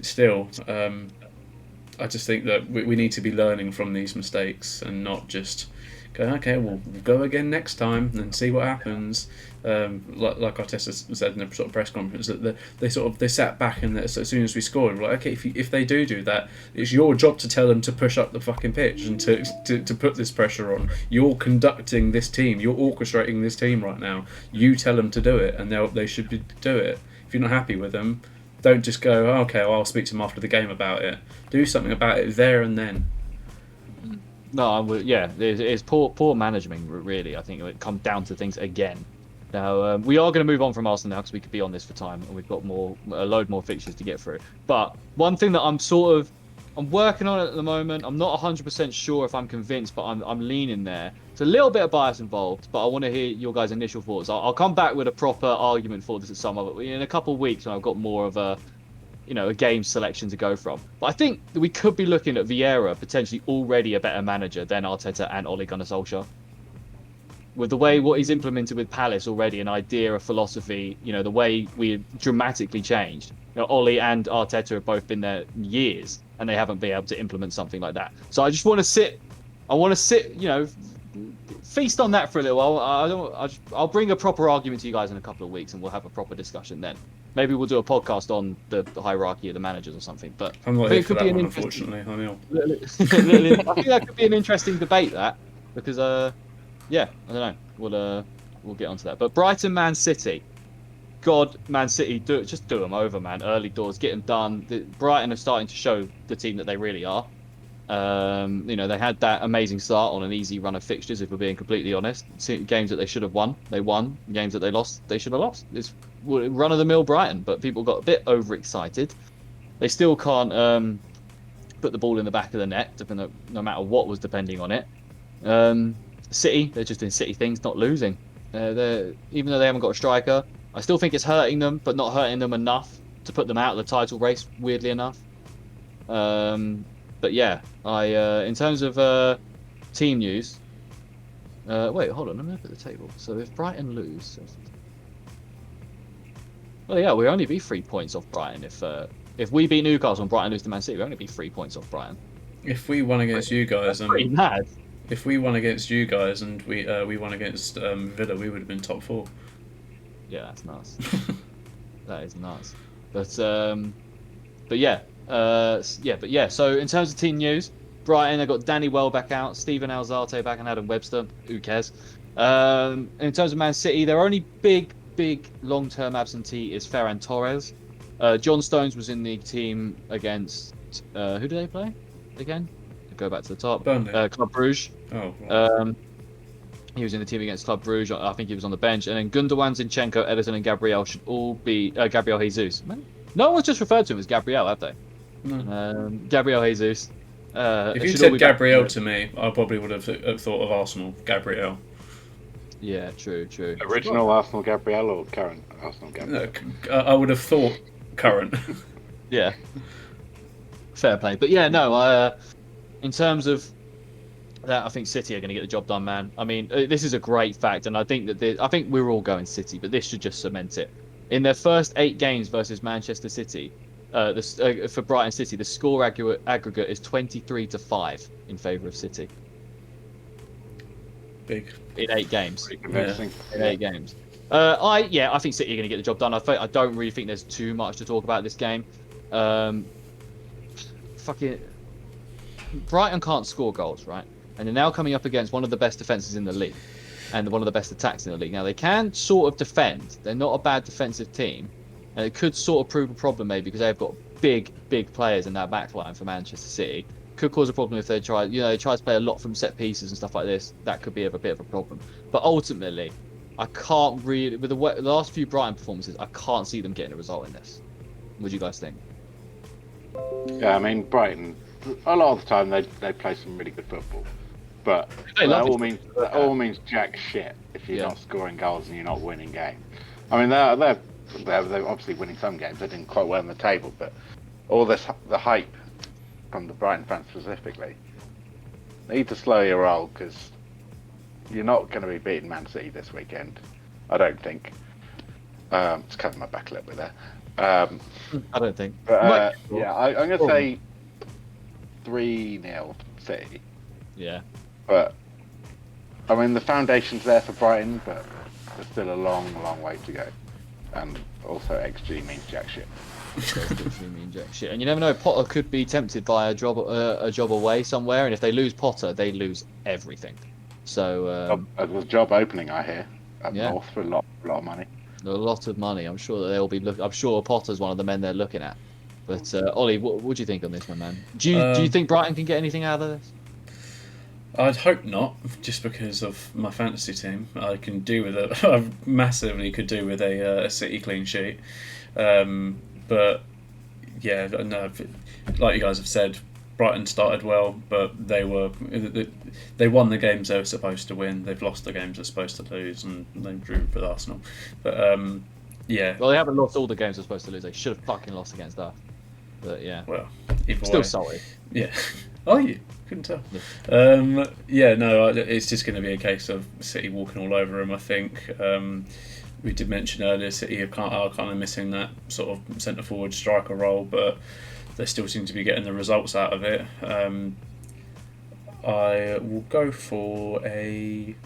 still, I just think that we need to be learning from these mistakes and not just go, okay, we'll go again next time and see what happens. Like Arteta said in the sort of press conference, that they sat back, and as soon as we scored, we're like, okay, if they do that, it's your job to tell them to push up the fucking pitch and to put this pressure on. You're conducting this team, you're orchestrating this team right now. You tell them to do it, and they should do it. If you're not happy with them, don't just go, oh, okay, well, I'll speak to them after the game about it. Do something about it there and then. No, it's poor management, really. I think it comes down to things again. Now, we are going to move on from Arsenal now because we could be on this for time, and we've got a load more fixtures to get through. But one thing that I'm working on it at the moment. I'm not 100% sure if I'm convinced, but I'm leaning there. It's a little bit of bias involved, but I want to hear your guys' initial thoughts. I'll come back with a proper argument for this at some other in a couple of weeks when I've got more of a game selection to go from. But I think that we could be looking at Vieira potentially already a better manager than Arteta and Ole Gunnar Solskjaer. With the way what he's implemented with Palace already, an idea, a philosophy, the way we dramatically changed. Ole and Arteta have both been there years, and they haven't been able to implement something like that. So I just want to sit, feast on that for a little while. I'll bring a proper argument to you guys in a couple of weeks, and we'll have a proper discussion then. Maybe we'll do a podcast on the hierarchy of the managers or something. But I'm not here for that one, unfortunately. I think that could be an interesting debate, that, because I don't know. We'll get onto that. But Brighton, Man City. God, Man City, do them over, man. Early doors, get them done. Brighton are starting to show the team that they really are. They had that amazing start on an easy run of fixtures, if we're being completely honest. Games that they should have won, they won. Games that they lost, they should have lost. It's run-of-the-mill Brighton, but people got a bit overexcited. They still can't put the ball in the back of the net, no matter what was depending on it. City, they're just doing City things, not losing. Even though they haven't got a striker, I still think it's hurting them, but not hurting them enough to put them out of the title race, weirdly enough. But yeah, in terms of team news, wait, hold on, let me look at the table. So if Brighton lose, well, yeah, we'll only be 3 points off Brighton. If we beat Newcastle and Brighton lose to Man City, we'll only be 3 points off Brighton. If we won against you guys, that's pretty mad. If we won against you guys and we won against Villa, we would have been top 4. Yeah, that's nuts. That is nuts. But yeah. So in terms of team news, Brighton, they've got Danny Welbeck out, Steven Alzate back, and Adam Webster. Who cares? In terms of Man City, their only big long-term absentee is Ferran Torres. John Stones was in the team against who do they play again? Go back to the top. Burnley. Club Brugge. Oh. Right. He was in the team against Club Brugge. I think he was on the bench. And then Gundogan, Zinchenko, Ederson, and Gabriel should all be Gabriel Jesus. No one's just referred to him as Gabriel, have they? No. Gabriel Jesus. If you said Gabriel to me, I probably would have thought of Arsenal. Gabriel. Yeah, true. Original Arsenal Gabriel or current Arsenal Gabriel? No, I would have thought current. Yeah. Fair play. But yeah, no, in terms of I think City are going to get the job done, man. I mean, this is a great fact, and I think I think we're all going City, but this should just cement it. In their first 8 games versus Manchester City, for Brighton City, the score aggregate is 23-5 in favour of City. Big. In 8 games. Yeah. In 8 games. I think City are going to get the job done. I don't really think there's too much to talk about this game. Fucking Brighton can't score goals, right? And they're now coming up against one of the best defences in the league and one of the best attacks in the league. Now, they can sort of defend. They're not a bad defensive team. And it could sort of prove a problem maybe because they've got big players in that back line for Manchester City. Could cause a problem if they try to play a lot from set pieces and stuff like this. That could be a bit of a problem. But ultimately, I can't really, with the last few Brighton performances, I can't see them getting a result in this. What do you guys think? Yeah, I mean, Brighton, a lot of the time they play some really good football. But that all means jack shit if you're not scoring goals and you're not winning games. I mean, they're obviously winning some games. They're doing quite well on the table, but all the hype from the Brighton fans specifically, they need to slow your roll because you're not going to be beating Man City this weekend. I don't think. Just covering my back a little bit there. I don't think. But, I'm going to say 3-0 City. Yeah. But, I mean, the foundation's there for Brighton, but there's still a long, long way to go. And also, XG means jack shit. And you never know, Potter could be tempted by a job away somewhere, and if they lose Potter, they lose everything. So a job opening, I hear, up north for a lot of money. A lot of money. I'm sure that they'll be looking. I'm sure Potter's one of the men they're looking at. But Ollie, what do you think on this one, man? Do you think Brighton can get anything out of this? I'd hope not, just because of my fantasy team. I can do with it. I massively could do with a City clean sheet. But yeah, no, like you guys have said, Brighton started well, but they won the games they were supposed to win. They've lost the games they're supposed to lose, and they drew with Arsenal. But yeah. Well, they haven't lost all the games they're supposed to lose. They should have fucking lost against us. But yeah. Well, either still way. salty. Yeah. Are you? Couldn't tell. Yeah. No, it's just going to be a case of City walking all over them, I think. We did mention earlier City are kind of missing that sort of centre forward striker role, but they still seem to be getting the results out of it. I will go for a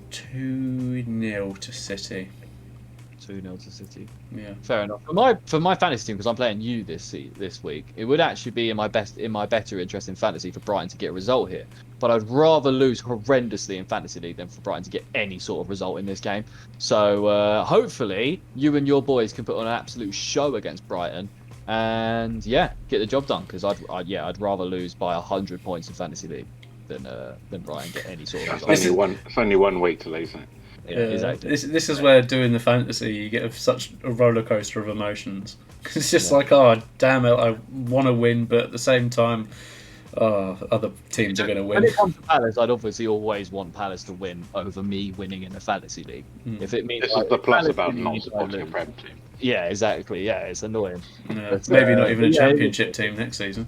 2-0 to City. 2-0 to City. Yeah. Fair enough. For my fantasy team, because I'm playing you this week, it would actually be in my better interest in fantasy for Brighton to get a result here. But I'd rather lose horrendously in fantasy league than for Brighton to get any sort of result in this game. So hopefully you and your boys can put on an absolute show against Brighton, and get the job done. Because I'd rather lose by 100 points in fantasy league than Brighton get any sort of result. It's only 1 week to lose, isn't it? Yeah, exactly. This is where doing the fantasy you get such a roller coaster of emotions. It's just like, oh damn it, I want to win, but at the same time, other teams are going to win. When it comes to Palace, I'd obviously always want Palace to win over me winning in the fantasy league. If it means this is the plus about not supporting a Prem team. Yeah, exactly. Yeah, it's annoying. Yeah, maybe not even a championship team next season.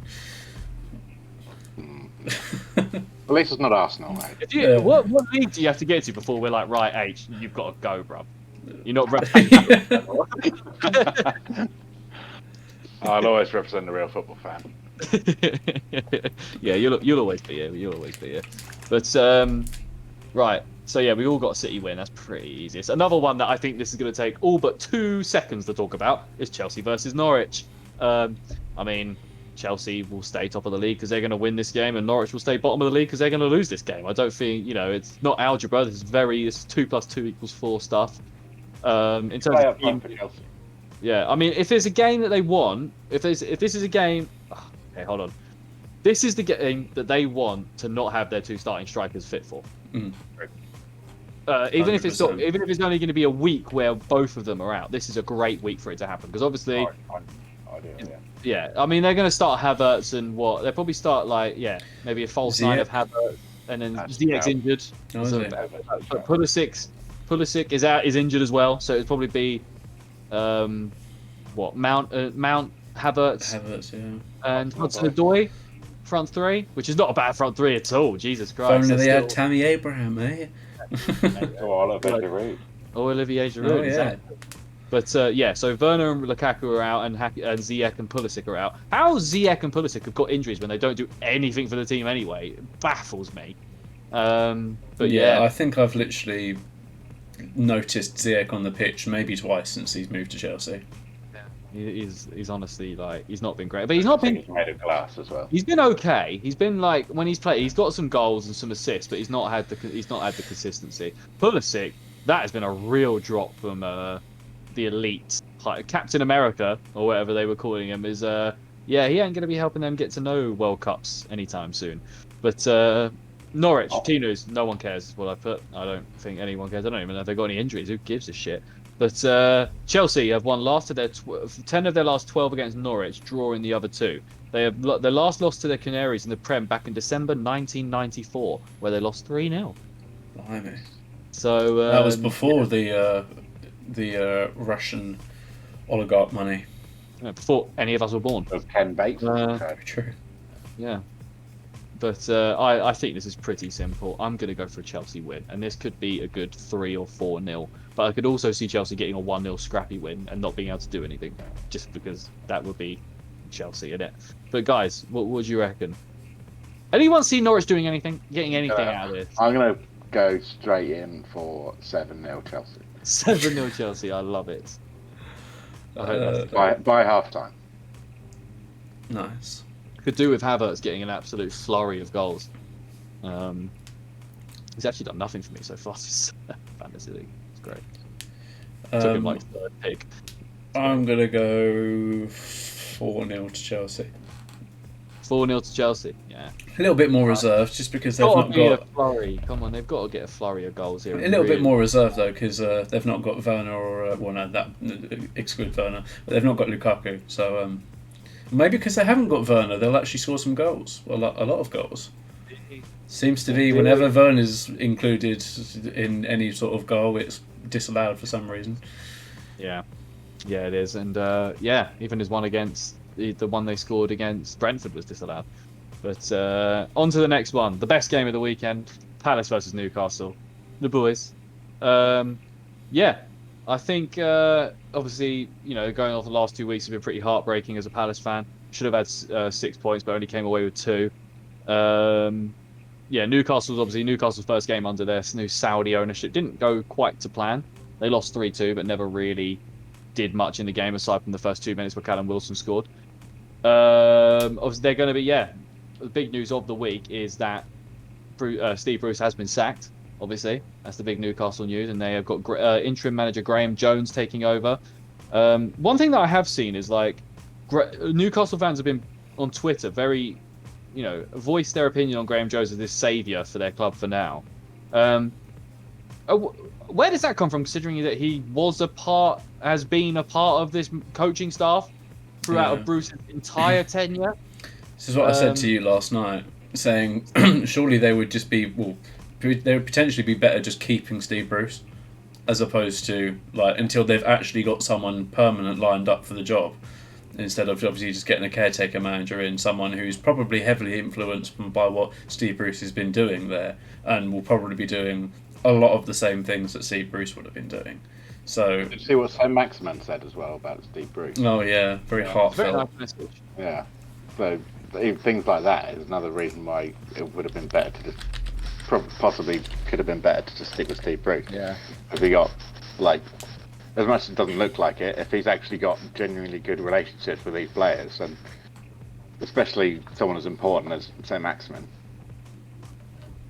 At least it's not Arsenal, mate. What league do you have to get to before we're like, right, H, you've got to go, bruv? You're not I'll always represent the real football fan. Yeah, you'll always be here. You'll always be here. But right, so yeah, we all got a City win. That's pretty easy. It's another one that I think this is going to take all but 2 seconds to talk about is Chelsea versus Norwich. I mean, Chelsea will stay top of the league because they're going to win this game, and Norwich will stay bottom of the league because they're going to lose this game. I don't think, it's not algebra. This is 2 + 2 = 4 stuff. In terms of team, yeah, I mean, if there's a game that they want, if this is a game, okay, hold on. This is the game that they want to not have their 2 starting strikers fit for. Mm. Even if it's only going to be a week where both of them are out, this is a great week for it to happen because obviously. Yeah, I mean they're going to start Havertz and what they'll probably start maybe a false 9 of Havertz and then Ziyech's injured. But Pulisic is injured as well, so it'd probably be Mount Havertz yeah, and Hudson-Odoi. front three, which is not a bad front three at all. Jesus If Christ! only they had Tammy Abraham, eh? Or Olivier Giroud, Oh, yeah. exactly. But so Werner and Lukaku are out, and Ziyech and Pulisic are out. How Ziyech and Pulisic have got injuries when they don't do anything for the team anyway, it baffles me. But I think I've literally noticed Ziyech on the pitch maybe twice since he's moved to Chelsea. He's honestly he's not been great, but he's not been. He's made of glass as well. He's been okay. He's been when he's played, he's got some goals and some assists, but he's not had the consistency. Pulisic, that has been a real drop from the elite. Captain America or whatever they were calling him is he ain't gonna be helping them get to know World Cups anytime soon. But Norwich, team news, no one cares what I put. I don't think anyone cares. I don't even know if they've got any injuries. Who gives a shit? But Chelsea have won 10 of their last 12 against Norwich, drawing the other 2. They have their last loss to the Canaries in the Prem back in December 1994, where they lost 3-0. Blimey. So that was before the Russian oligarch money. Before any of us were born. Of Ken Bates. Very true. Yeah. But I think this is pretty simple. I'm going to go for a Chelsea win, and this could be a good 3 or 4-0. But I could also see Chelsea getting a 1-0 scrappy win and not being able to do anything, just because that would be Chelsea, innit? But guys, what would you reckon? Anyone see Norwich doing anything, getting anything out of this? I'm going to go straight in for 7-0 Chelsea. 7-0 Chelsea, I love it. I hope that's by half time. Nice. could do with Havertz getting an absolute flurry of goals. He's actually done nothing for me so far this fantasy league. It's great. Took him like third pick. I'm gonna go 4-0 to Chelsea. 4-0 to Chelsea. Yeah. A little bit more reserved, just because they've not got a flurry. Come on, they've got to get a flurry of goals here. a little bit more reserved though, because they've not got Werner or well, no, that exclude Werner, but they've not got Lukaku. So maybe because they haven't got Werner, they'll actually score some goals. A lot of goals. Seems to be whenever Werner's included in any sort of goal, it's disallowed for some reason. Yeah, it is, and even his one against the one they scored against Brentford was disallowed. But on to the next one, the best game of the weekend: Palace versus Newcastle. The boys. I think obviously going off the last 2 weeks has been pretty heartbreaking as a Palace fan. Should have had 6 points, but only came away with 2. Newcastle's first game under their new Saudi ownership didn't go quite to plan. They lost 3-2, but never really did much in the game aside from the first 2 minutes where Callum Wilson scored. Obviously, they're going to be, the big news of the week is that Steve Bruce has been sacked, obviously. That's the big Newcastle news, and they have got interim manager Graham Jones taking over. One thing that I have seen is Newcastle fans have been on Twitter very, voiced their opinion on Graham Jones as this saviour for their club for now. Where does that come from, considering that he has been a part of this coaching staff throughout Bruce's entire tenure? This is what I said to you last night, saying surely they would just be, they would potentially be better just keeping Steve Bruce, as opposed to until they've actually got someone permanent lined up for the job, instead of obviously just getting a caretaker manager in, someone who's probably heavily influenced by what Steve Bruce has been doing there, and will probably be doing a lot of the same things that Steve Bruce would have been doing. So did you see what Sam Maximan said as well about Steve Bruce? Oh yeah, very heartfelt. Very nice message. Yeah, so things like that is another reason why it would have been better to just possibly could have been better to just stick with Steve Bruce. Yeah, if he got as much as it doesn't look like it, if he's actually got genuinely good relationships with these players, and especially someone as important as Sam Maximan.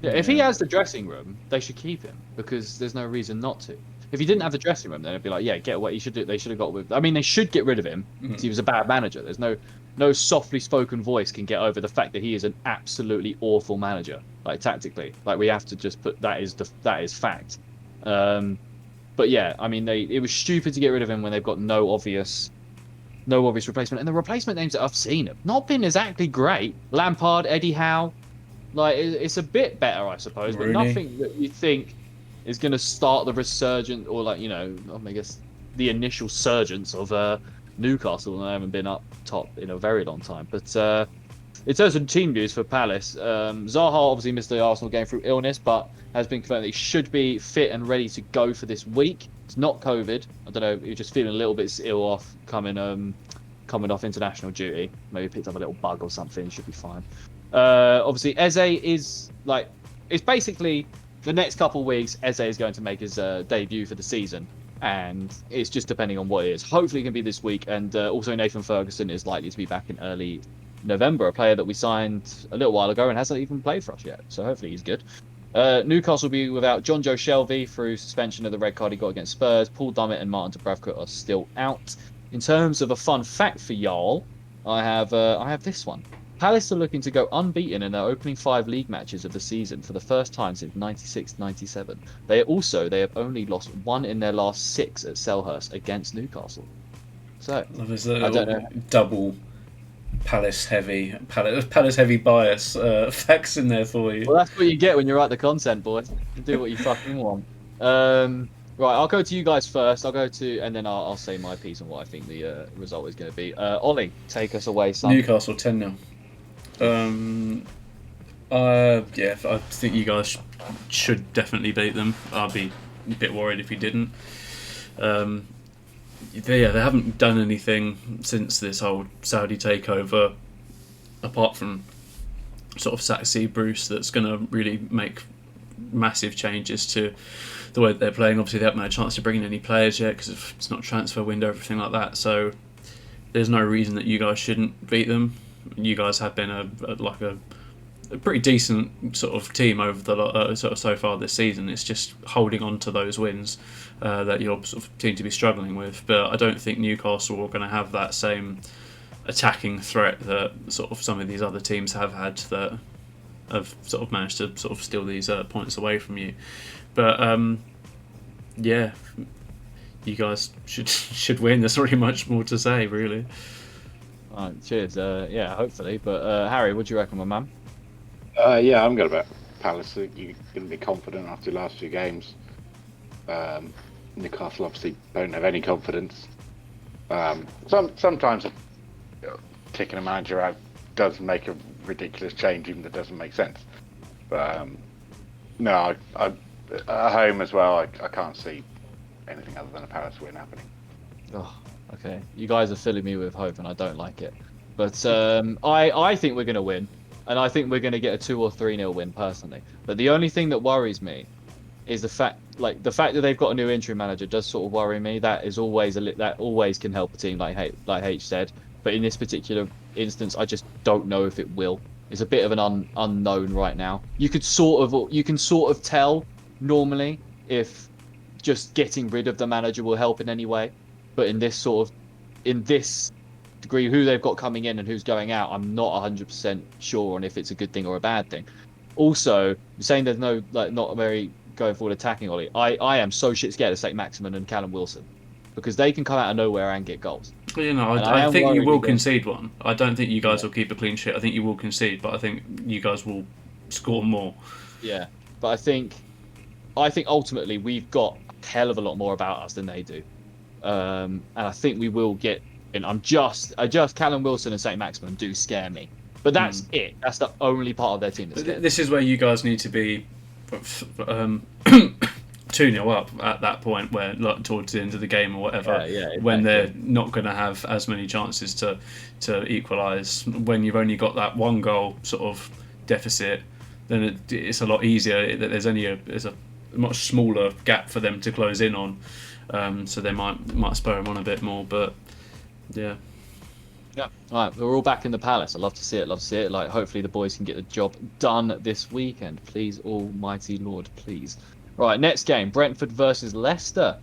Yeah, if he has the dressing room, they should keep him, because there's no reason not to. If he didn't have the dressing room, then it'd be get away. They should have got with. I mean, they should get rid of him because he was a bad manager. There's no softly spoken voice can get over the fact that he is an absolutely awful manager. Tactically, we have to just put that is fact. But yeah, I mean, it was stupid to get rid of him when they've got no obvious replacement. And the replacement names that I've seen have not been exactly great. Lampard, Eddie Howe, it's a bit better, I suppose, Rooney. but nothing that you think is going to start the resurgence or I guess the initial surgence of Newcastle, and they haven't been up top in a very long time. But In terms of team news for Palace, Zaha obviously missed the Arsenal game through illness, but has been confirmed that he should be fit and ready to go for this week. It's not COVID. I don't know. He's just feeling a little bit ill off coming off international duty. Maybe picked up a little bug or something. Should be fine. Obviously, Eze is it's basically the next couple of weeks. Eze is going to make his debut for the season, and it's just depending on what it is. Hopefully, it can be this week. And also, Nathan Ferguson is likely to be back in early November, a player that we signed a little while ago and hasn't even played for us yet. So hopefully he's good. Newcastle will be without John Joe Shelvey through suspension of the red card he got against Spurs. Paul Dummett and Martin Dubravka are still out. In terms of a fun fact for y'all, I have this one. Palace are looking to go unbeaten in their opening 5 league matches of the season for the first time since 96-97. They have only lost 1 in their last 6 at Selhurst against Newcastle. So I don't know. Double Palace heavy bias facts in there for you. Well, that's what you get when you write the content, boy. You do what you fucking want. Right, I'll go to you guys first. And then I'll say my piece on what I think the result is going to be. Ollie, take us away, son. Newcastle 10-0. I think you guys should definitely beat them. I'd be a bit worried if you didn't. They haven't done anything since this whole Saudi takeover, apart from sort of Saxey Bruce, that's going to really make massive changes to the way that they're playing. Obviously, they haven't had a chance to bring in any players yet because it's not a transfer window, everything like that. So there's no reason that you guys shouldn't beat them. You guys have been a pretty decent sort of team over the so far this season. It's just holding on to those wins that you're sort of seem to be struggling with. But I don't think Newcastle are going to have that same attacking threat that sort of some of these other teams have had that have sort of managed to sort of steal these points away from you. But you guys should win. There's not really much more to say, really. All right, cheers. Hopefully. But Harry, what do you reckon, my man? I'm going to bet Palace. You're going to be confident after the last 2 games. Newcastle obviously don't have any confidence. Sometimes kicking a manager out does make a ridiculous change, even that doesn't make sense. But no, at home as well, I can't see anything other than a Palace win happening. Oh, okay. You guys are filling me with hope, and I don't like it. But I think we're going to win. And I think we're going to get a 2 or 3-0 win personally. But the only thing that worries me is the fact that they've got a new interim manager does sort of worry me. That is always that always can help a team, like H said. But in this particular instance, I just don't know if it will. It's a bit of an unknown right now. You can sort of tell normally if just getting rid of the manager will help in any way. But in this degree, who they've got coming in and who's going out, I'm not 100% sure on if it's a good thing or a bad thing. Also, saying there's no not very going forward attacking Ollie, I am so shit scared of St. Maximin and Callum Wilson because they can come out of nowhere and get goals. Well, I think you will concede one. I don't think you guys will keep a clean sheet. I think you will concede, but I think you guys will score more. Yeah, but I think ultimately we've got a hell of a lot more about us than they do, and I think we will get. And I just Callum Wilson and St. Maximin do scare me, but that's it. That's the only part of their team that's this is where you guys need to be 2-0 up at that point, where towards the end of the game or whatever, exactly. When they're not going to have as many chances to equalise. When you've only got that 1 goal sort of deficit, then it's a lot easier. There's a much smaller gap for them to close in on, so they might spur them on a bit more, but. Yeah. All right, we're all back in the Palace. I love to see it. Like, hopefully the boys can get the job done this weekend. Please, almighty Lord, please. Right, next game, Brentford versus Leicester.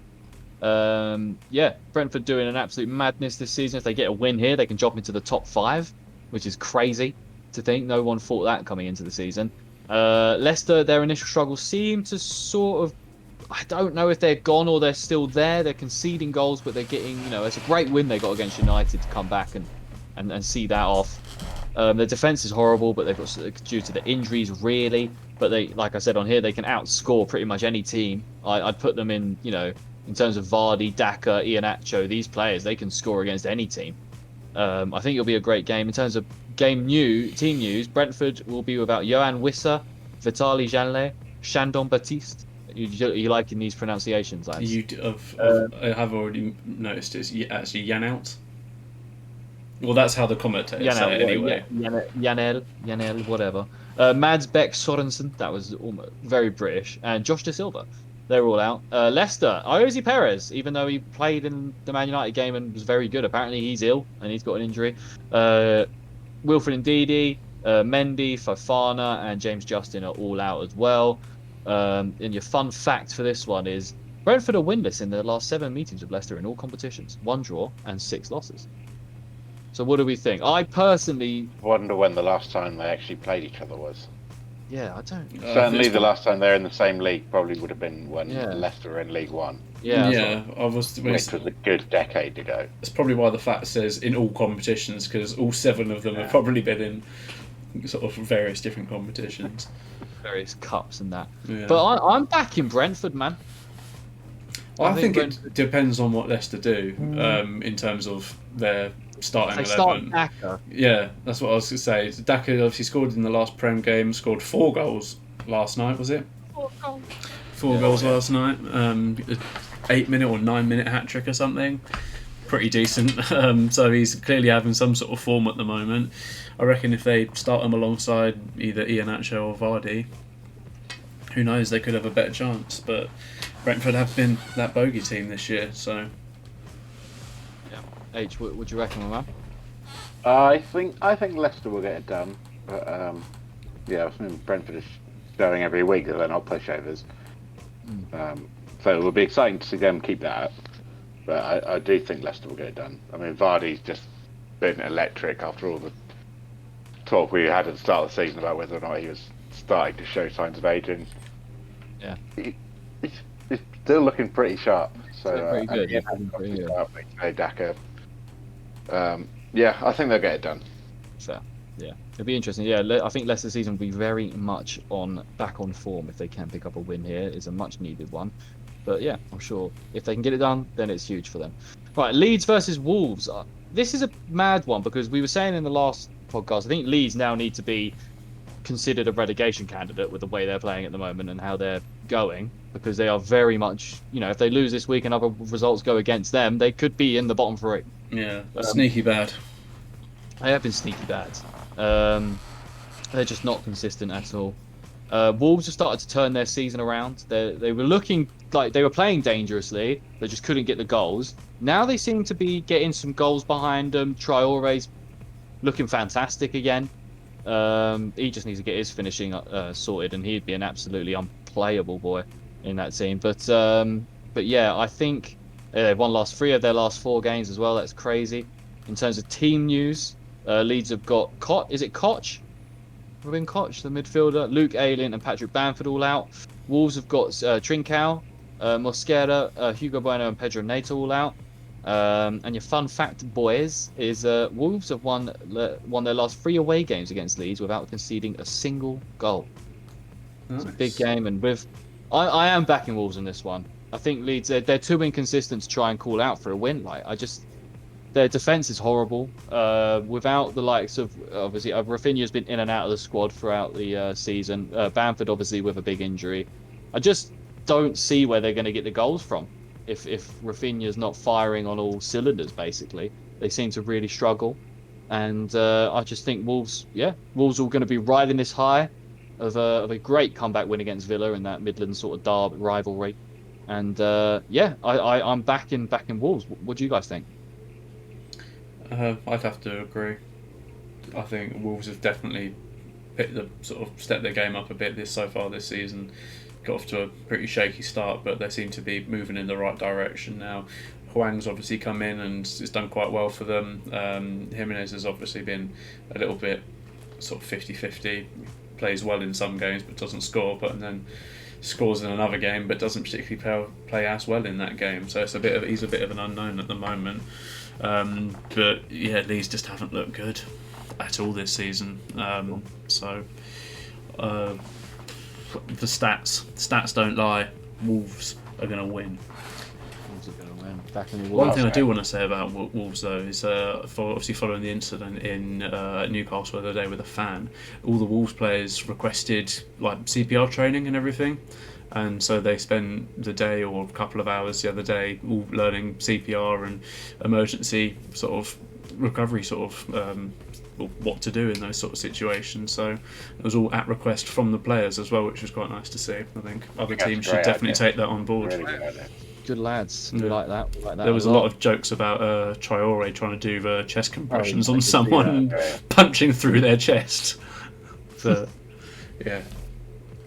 Brentford doing an absolute madness this season. If they get a win here, they can jump into the top 5, which is crazy to think. No one thought that coming into the season. Leicester, their initial struggles seem to sort of, I don't know if they're gone or they're still there. They're conceding goals, but they're getting, it's a great win they got against United to come back and see that off. Their defence is horrible, but they've got due to the injuries, really. But they, like I said on here, they can outscore pretty much any team. I'd put them in, in terms of Vardy, Daka, Iheanacho, these players, they can score against any team. I think it'll be a great game. In terms of team news. Brentford will be without Johan Wissa, Vitali Janle, Chandon Baptiste. You liking these pronunciations, lads? I have already noticed it's actually Janout. Well, that's how the commentators say it anyway. Janel, whatever. Mads Beck Sorensen, that was almost very British, and Josh De Silva. They're all out. Leicester, Iosi Perez, even though he played in the Man United game and was very good, apparently he's ill and he's got an injury. Wilfred Ndidi, Mendy, Fofana, and James Justin are all out as well. And your fun fact for this one is Brentford are winless in their last 7 meetings with Leicester in all competitions. 1 draw and 6 losses. So what do we think? I personally wonder when the last time they actually played each other was. Yeah, I don't. Certainly, the last time they're in the same league probably would have been when Leicester were in League One. Yeah, which was a good decade ago. That's probably why the fact says in all competitions, because all 7 of them have probably been in sort of various different competitions, various cups and that. Yeah. But I'm back in Brentford, man. I think it depends on what Leicester do in terms of their starting 11. Daka. Yeah, that's what I was going to say. Daka obviously scored in the last Prem game, scored 4 goals last night, was it? 4 goals. 4 goals last night. 8-minute or 9-minute hat-trick or something. Pretty decent. So he's clearly having some sort of form at the moment. I reckon if they start him alongside either Iheanacho or Vardy, who knows, they could have a better chance. But Brentford have been that bogey team this year, so... H, what do you reckon, my man? I think Leicester will get it done, but I mean Brentford is showing every week that they're not pushovers. So it will be exciting to see them keep that up. But I do think Leicester will get it done. I mean, Vardy's just been electric after all the talk we had at the start of the season about whether or not he was starting to show signs of aging. Yeah, he's still looking pretty sharp. So pretty good. Daka. I think they'll get it done. So, yeah, it'll be interesting. Yeah, I think Leicester season will be very much back on form if they can pick up a win here. It's a much needed one. But yeah, I'm sure if they can get it done, then it's huge for them. Right, Leeds versus Wolves. This is a mad one because we were saying in the last podcast, I think Leeds now need to be considered a relegation candidate with the way they're playing at the moment and how they're going, because they are very much, if they lose this week and other results go against them, they could be in the bottom 3. Yeah, sneaky bad. They have been sneaky bad. They're just not consistent at all. Wolves have started to turn their season around. They were looking like they were playing dangerously. They just couldn't get the goals. Now they seem to be getting some goals behind them. Traore's looking fantastic again. He just needs to get his finishing sorted, and he'd be an absolutely unplayable boy in that team. But yeah, I think they've won 3 of their last 4 games as well. That's crazy. In terms of team news, Leeds have got Koch? Robin Koch, the midfielder, Luke Ayling and Patrick Bamford all out. Wolves have got Trincao, Mosquera, Hugo Bueno and Pedro Neto all out. And your fun fact, boys, is Wolves have won their last 3 away games against Leeds without conceding a single goal. Nice. It's a big game, and I am backing Wolves in this one. I think Leeds they're too inconsistent to try and call out for a win. Their defence is horrible. Without the likes of, obviously, Rafinha's been in and out of the squad throughout the season. Bamford, obviously, with a big injury. I just don't see where they're going to get the goals from if Rafinha's not firing on all cylinders, basically. They seem to really struggle. And I just think Wolves are going to be riding this high of a great comeback win against Villa in that Midland sort of derby rivalry. And I'm backing Wolves. What do you guys think? I'd have to agree. I think Wolves have definitely stepped their game up a bit so far this season. Got off to a pretty shaky start, but they seem to be moving in the right direction now. Hwang's obviously come in and has done quite well for them. Jimenez has obviously been a little bit sort of 50-50. Plays well in some games but doesn't score, and then scores in another game but doesn't particularly play as well in that game. So he's a bit of an unknown at the moment. But yeah, Leeds just haven't looked good at all this season. The stats don't lie. Wolves are going to win. Wolves are going to win. Tackling the One Wolves. thing I do want to say about Wolves though is, obviously following the incident in Newcastle the other day with a fan, all the Wolves players requested like CPR training and everything, and so they spent the day or a couple of hours the other day all learning CPR and emergency sort of recovery what to do in those sort of situations. So it was all at request from the players as well, which was quite nice to see. I think other teams should definitely take that on board. Really good idea. Good lads. We like that. There was a lot of jokes about Traore trying to do the chest compressions on someone punching through their chest. So, yeah.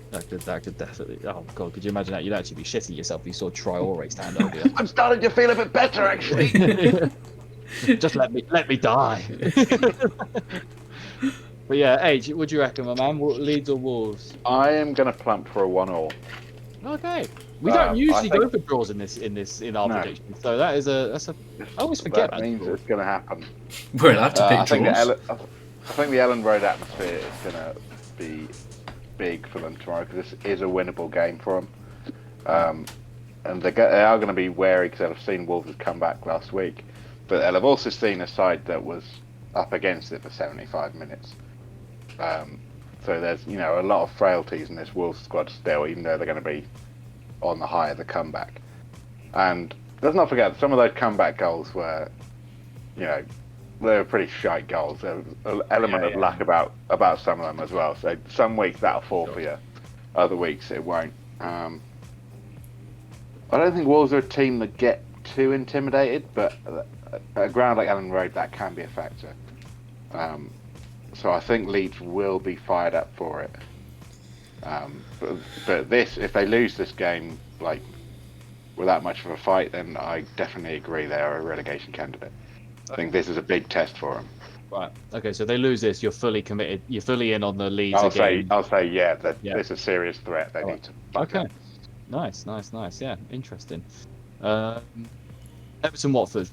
That could definitely. Oh god, could you imagine that? You'd actually be shitting yourself if you saw Traore stand over you. I'm starting to feel a bit better, actually. Just let me die. But yeah, Age, what do you reckon, my man? Leeds or Wolves? I am going to plump for a 1-1. Okay. We don't usually go for draws in our predictions, so that's a. I always forget that means it's going to happen. We're allowed to pick draws. I think the Ellen Road atmosphere is going to be big for them tomorrow because this is a winnable game for them. And they are going to be wary because they've seen Wolves come back last week, but they'll have also seen a side that was up against it for 75 minutes. So there's a lot of frailties in this Wolves squad still, even though they're going to be on the high of the comeback. And let's not forget, some of those comeback goals were, they were pretty shite goals. There was an element of luck about some of them as well. So some weeks that'll fall for you, other weeks it won't. I don't think Wolves are a team that get too intimidated, but at a ground like Ellen Road, that can be a factor. So I think Leeds will be fired up for it. But if they lose this game like without much of a fight, then I definitely agree they are a relegation candidate. I think this is a big test for them. Right. Okay. So if they lose this, you're fully committed. You're fully in on the Leeds. I'll say it's a serious threat. They need to. Okay. Nice. Yeah. Interesting. Everton Watford.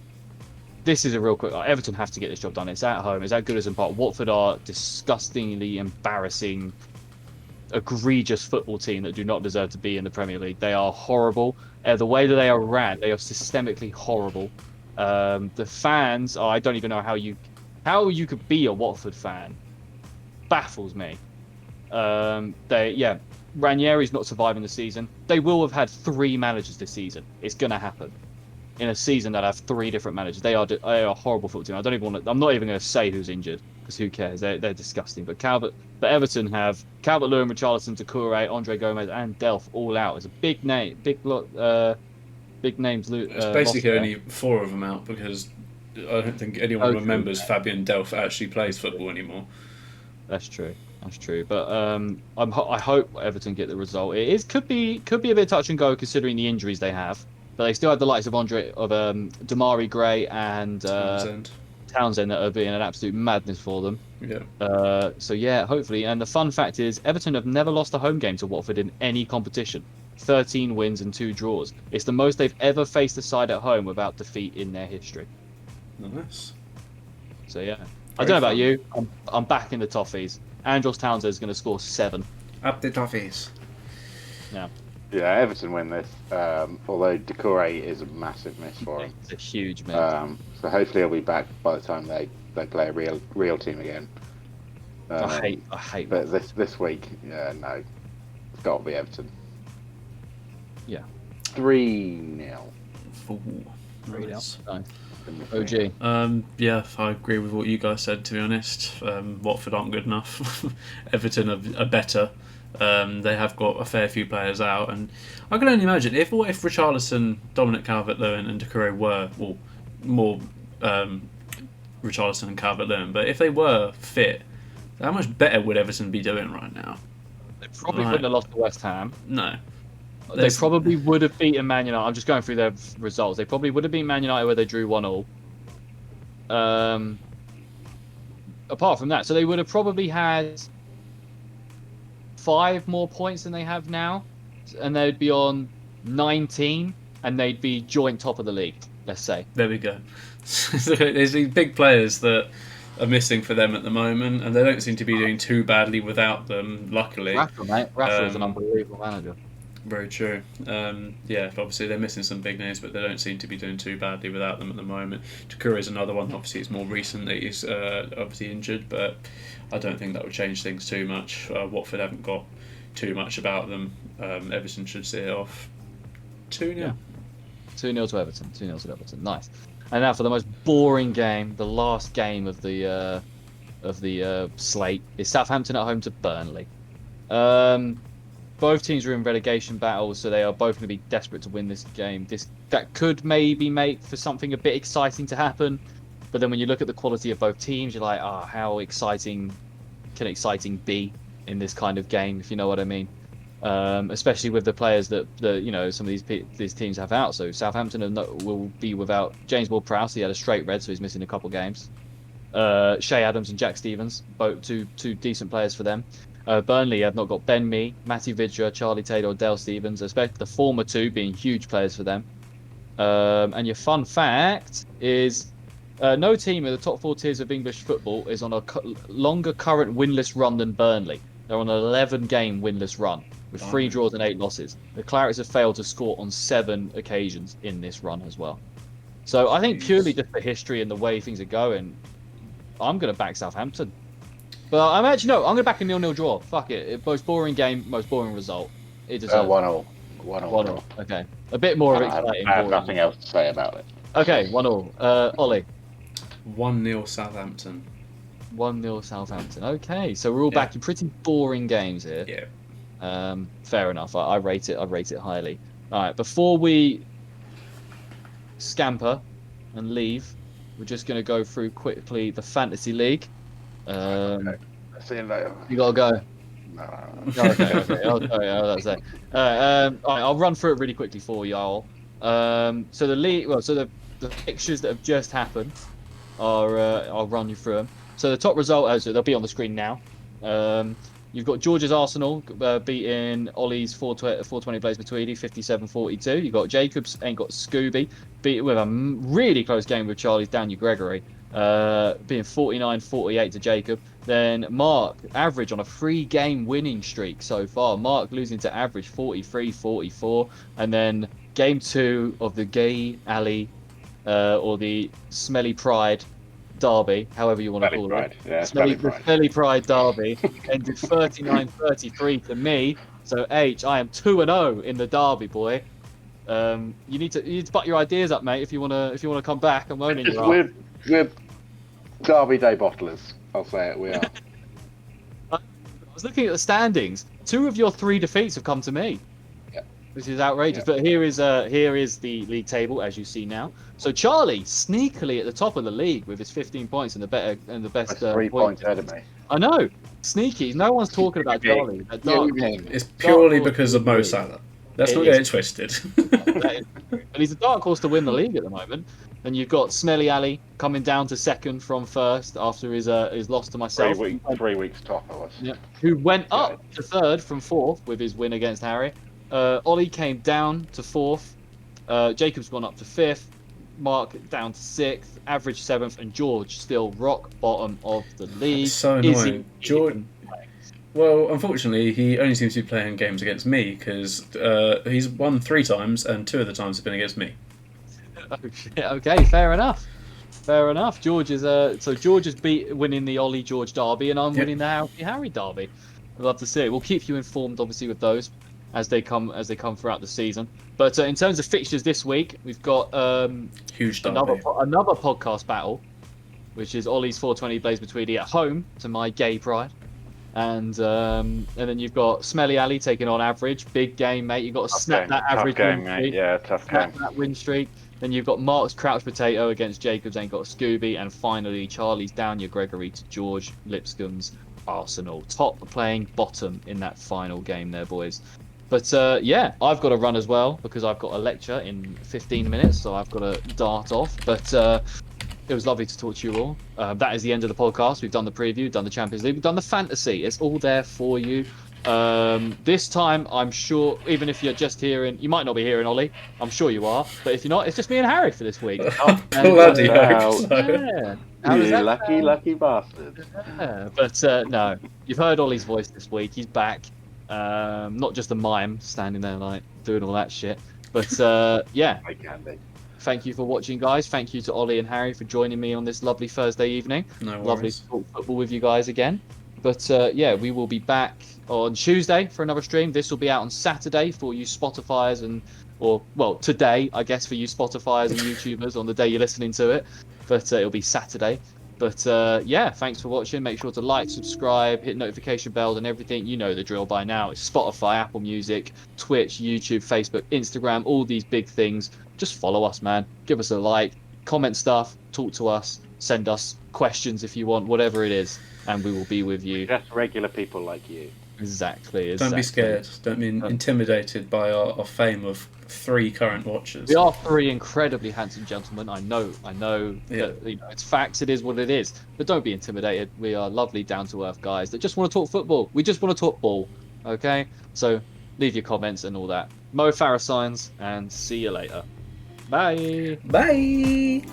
This is a real quick. Everton have to get this job done. It's at home. It's at Goodison Park. Watford are disgustingly embarrassing, egregious football team that do not deserve to be in the Premier League. They are horrible. The way that they are ran, they are systemically horrible. The fans, I don't even know how you could be a Watford fan. Baffles me. Ranieri's not surviving the season. They will have had 3 managers this season. It's gonna happen. In a season that have 3 different managers, they are a horrible football team. I don't even want to. I'm not even going to say who's injured because who cares? They're disgusting. But Everton have Calvert-Lewin, Richarlison, Doucouré, Andre Gomez, and Delph all out. It's a big name, big names. It's basically only 4 of them out because I don't think anyone remembers Fabian Delph actually plays football anymore. That's true. But I hope Everton get the result. Could be a bit touch and go considering the injuries they have. But they still have the likes of Damari Gray and Townsend that are being an absolute madness for them. Yeah. So yeah, hopefully. And the fun fact is, Everton have never lost a home game to Watford in any competition. 13 wins and 2 draws. It's the most they've ever faced a side at home without defeat in their history. Nice. So yeah, I don't know about you. I'm back in the Toffees. Andros Townsend is going to score 7. Up the Toffees. Yeah. Yeah, Everton win this. Although Doucouré is a massive miss for him. It's a huge miss. So hopefully he'll be back by the time they play a real team again. I hate. But this week, no, it's got to be Everton. Yeah. 3-0. 3-0. Nice. OG. Yeah, I agree with what you guys said. To be honest, Watford aren't good enough. Everton are better. They have got a fair few players out, and I can only imagine if Richarlison, Dominic Calvert-Lewin, and Doucouré were more Richarlison and Calvert-Lewin, but if they were fit, how much better would Everton be doing right now? They probably wouldn't have lost to West Ham. No. They probably would have beaten Man United. I'm just going through their results. They probably would have beaten Man United where they drew 1-1. Apart from that, so they would have probably had 5 more points than they have now, and they'd be on 19, and they'd be joint top of the league, let's say. There we go. There's these big players that are missing for them at the moment, and they don't seem to be doing too badly without them, luckily. Rafa, mate. Rafa is an unbelievable manager. Very true. Yeah, obviously they're missing some big names, but they don't seem to be doing too badly without them at the moment. Takura is another one. Obviously, it's more recent that he's obviously injured, but I don't think that would change things too much. Watford haven't got too much about them. Everton should see it off 2-0. Yeah. 2-0 to Everton. 2-0 to Everton. Nice. And now for the most boring game, the last game of the slate is Southampton at home to Burnley. Both teams are in relegation battles, so they are both going to be desperate to win this game. That could maybe make for something a bit exciting to happen, but then when you look at the quality of both teams, you're like, how exciting can exciting be in this kind of game, if you know what I mean? Especially with the players that some of these teams have out. So Southampton will be without James Ward-Prowse. He had a straight red, so he's missing a couple games. Shea Adams and Jack Stevens, both two decent players for them. Burnley have not got Ben Mee, Matty Vidra, Charlie Taylor, or Dale Stevens, especially the former two being huge players for them. And your fun fact is no team in the top 4 tiers of English football is on a longer current winless run than Burnley. They're on an 11-game winless run with 3 draws and 8 losses. The Clarets have failed to score on 7 occasions in this run as well. So I think purely just for history and the way things are going, I'm going to back Southampton. But I'm going to back a 0-0 draw. Fuck it. Most boring game, most boring result. It deserves 1-1. 1-1. Okay. A bit more exciting. I have nothing else to say about it. Okay, 1-1. Ollie. 1-0 Southampton. 1-0 Southampton. Okay, so we're all back in pretty boring games here. Yeah. Fair enough. I rate it highly. All right, before we scamper and leave, we're just going to go through quickly the Fantasy League. Okay. See you later. You gotta go. No. Okay. All right, I'll run through it really quickly for y'all. So the league, the fixtures that have just happened are I'll run you through them. So the top result, so they'll be on the screen now. You've got George's Arsenal beating Ollie's 420 Blaze Matuidi 57-42. You've got Jacobs ain't got Scooby beat with a really close game with Charlie's Daniel Gregory. Being 49-48 to Jacob. Then Mark, average on a 3-game winning streak so far. Mark losing to average 43-44. And then game 2 of the Gay Alley or the Smelly Pride Derby, however you want to call it. Yeah, Smelly Pride Derby ended 39-33 to me. So H, I am 2-0 in the Derby, boy. You need to butt your ideas up, mate. If you wanna come back, I'm owning you. We're Derby Day bottlers. I'll say it. We are. I was looking at the standings. 2 of your 3 defeats have come to me. Yeah. Which is outrageous. Yeah. But here is the league table as you see now. So Charlie sneakily at the top of the league with his 15 points and the best. That's 3 points ahead of me. I know. Sneaky. No one's talking about Charlie. It's purely because of Mo Salah. Let's not get it twisted. But he's a dark horse to win the league at the moment. And you've got Smelly Ali coming down to second from first after his loss to myself. 3 weeks top, I was. Yeah. Who went up to third from fourth with his win against Harry. Ollie came down to fourth. Jacob's gone up to fifth. Mark down to sixth. Average seventh. And George still rock bottom of the league. That's so annoying. George. Well, unfortunately, he only seems to be playing games against me because he's won 3 times and 2 of the times have been against me. Oh, shit. Okay, fair enough. George is winning the Ollie George derby, and I'm winning the Harry derby. I'd love to see it. We'll keep you informed, obviously, with those as they come throughout the season. But in terms of fixtures this week, we've got huge derby. another podcast battle, which is Ollie's 420 Blaze Matuidi at home to my gay pride. And then you've got Smelly Ali taking on Average. Big game, mate. You've got to snap that average win streak. Yeah, tough game. That win streak. Then you've got Mark's Crouch Potato against Jacobs ain't got Scooby. And finally, Charlie's down your Gregory to George Lipscomb's Arsenal. Top playing bottom in that final game there, boys. But I've got to run as well because I've got a lecture in 15 minutes. So I've got to dart off. But it was lovely to talk to you all. That is the end of the podcast. We've done the preview, done the Champions League, we've done the fantasy. It's all there for you. This time, I'm sure, even if you're just hearing, you might not be hearing Ollie. I'm sure you are. But if you're not, it's just me and Harry for this week. Bloody hope so. Yeah. You lucky bastard. Yeah. But no, you've heard Ollie's voice this week. He's back. Not just a mime standing there like doing all that shit. But yeah, I can be. thank you for watching, guys. Thank you to Ollie and Harry for joining me on this lovely Thursday evening. No Lovely worries. to talk football with you guys again. But yeah, we will be back on Tuesday for another stream. This will be out on Saturday for you Spotifyers well, today, I guess, for you Spotifyers and YouTubers on the day you're listening to it. But it'll be Saturday. But yeah, thanks for watching. Make sure to like, subscribe, hit notification bells and everything. You know the drill by now. It's Spotify, Apple Music, Twitch, YouTube, Facebook, Instagram, all these big things. Just follow us, man. Give us a like, comment stuff, talk to us, send us questions if you want, whatever it is. And we will be with you. Just regular people like you. Exactly. Don't be scared. Don't be intimidated by our fame of 3 current watchers. We are 3 incredibly handsome gentlemen. I know. Yeah. That, it's facts. It is what it is. But don't be intimidated. We are lovely, down-to-earth guys that just want to talk football. We just want to talk ball. Okay? So leave your comments and all that. Mo Farah signs, and see you later. Bye. Bye.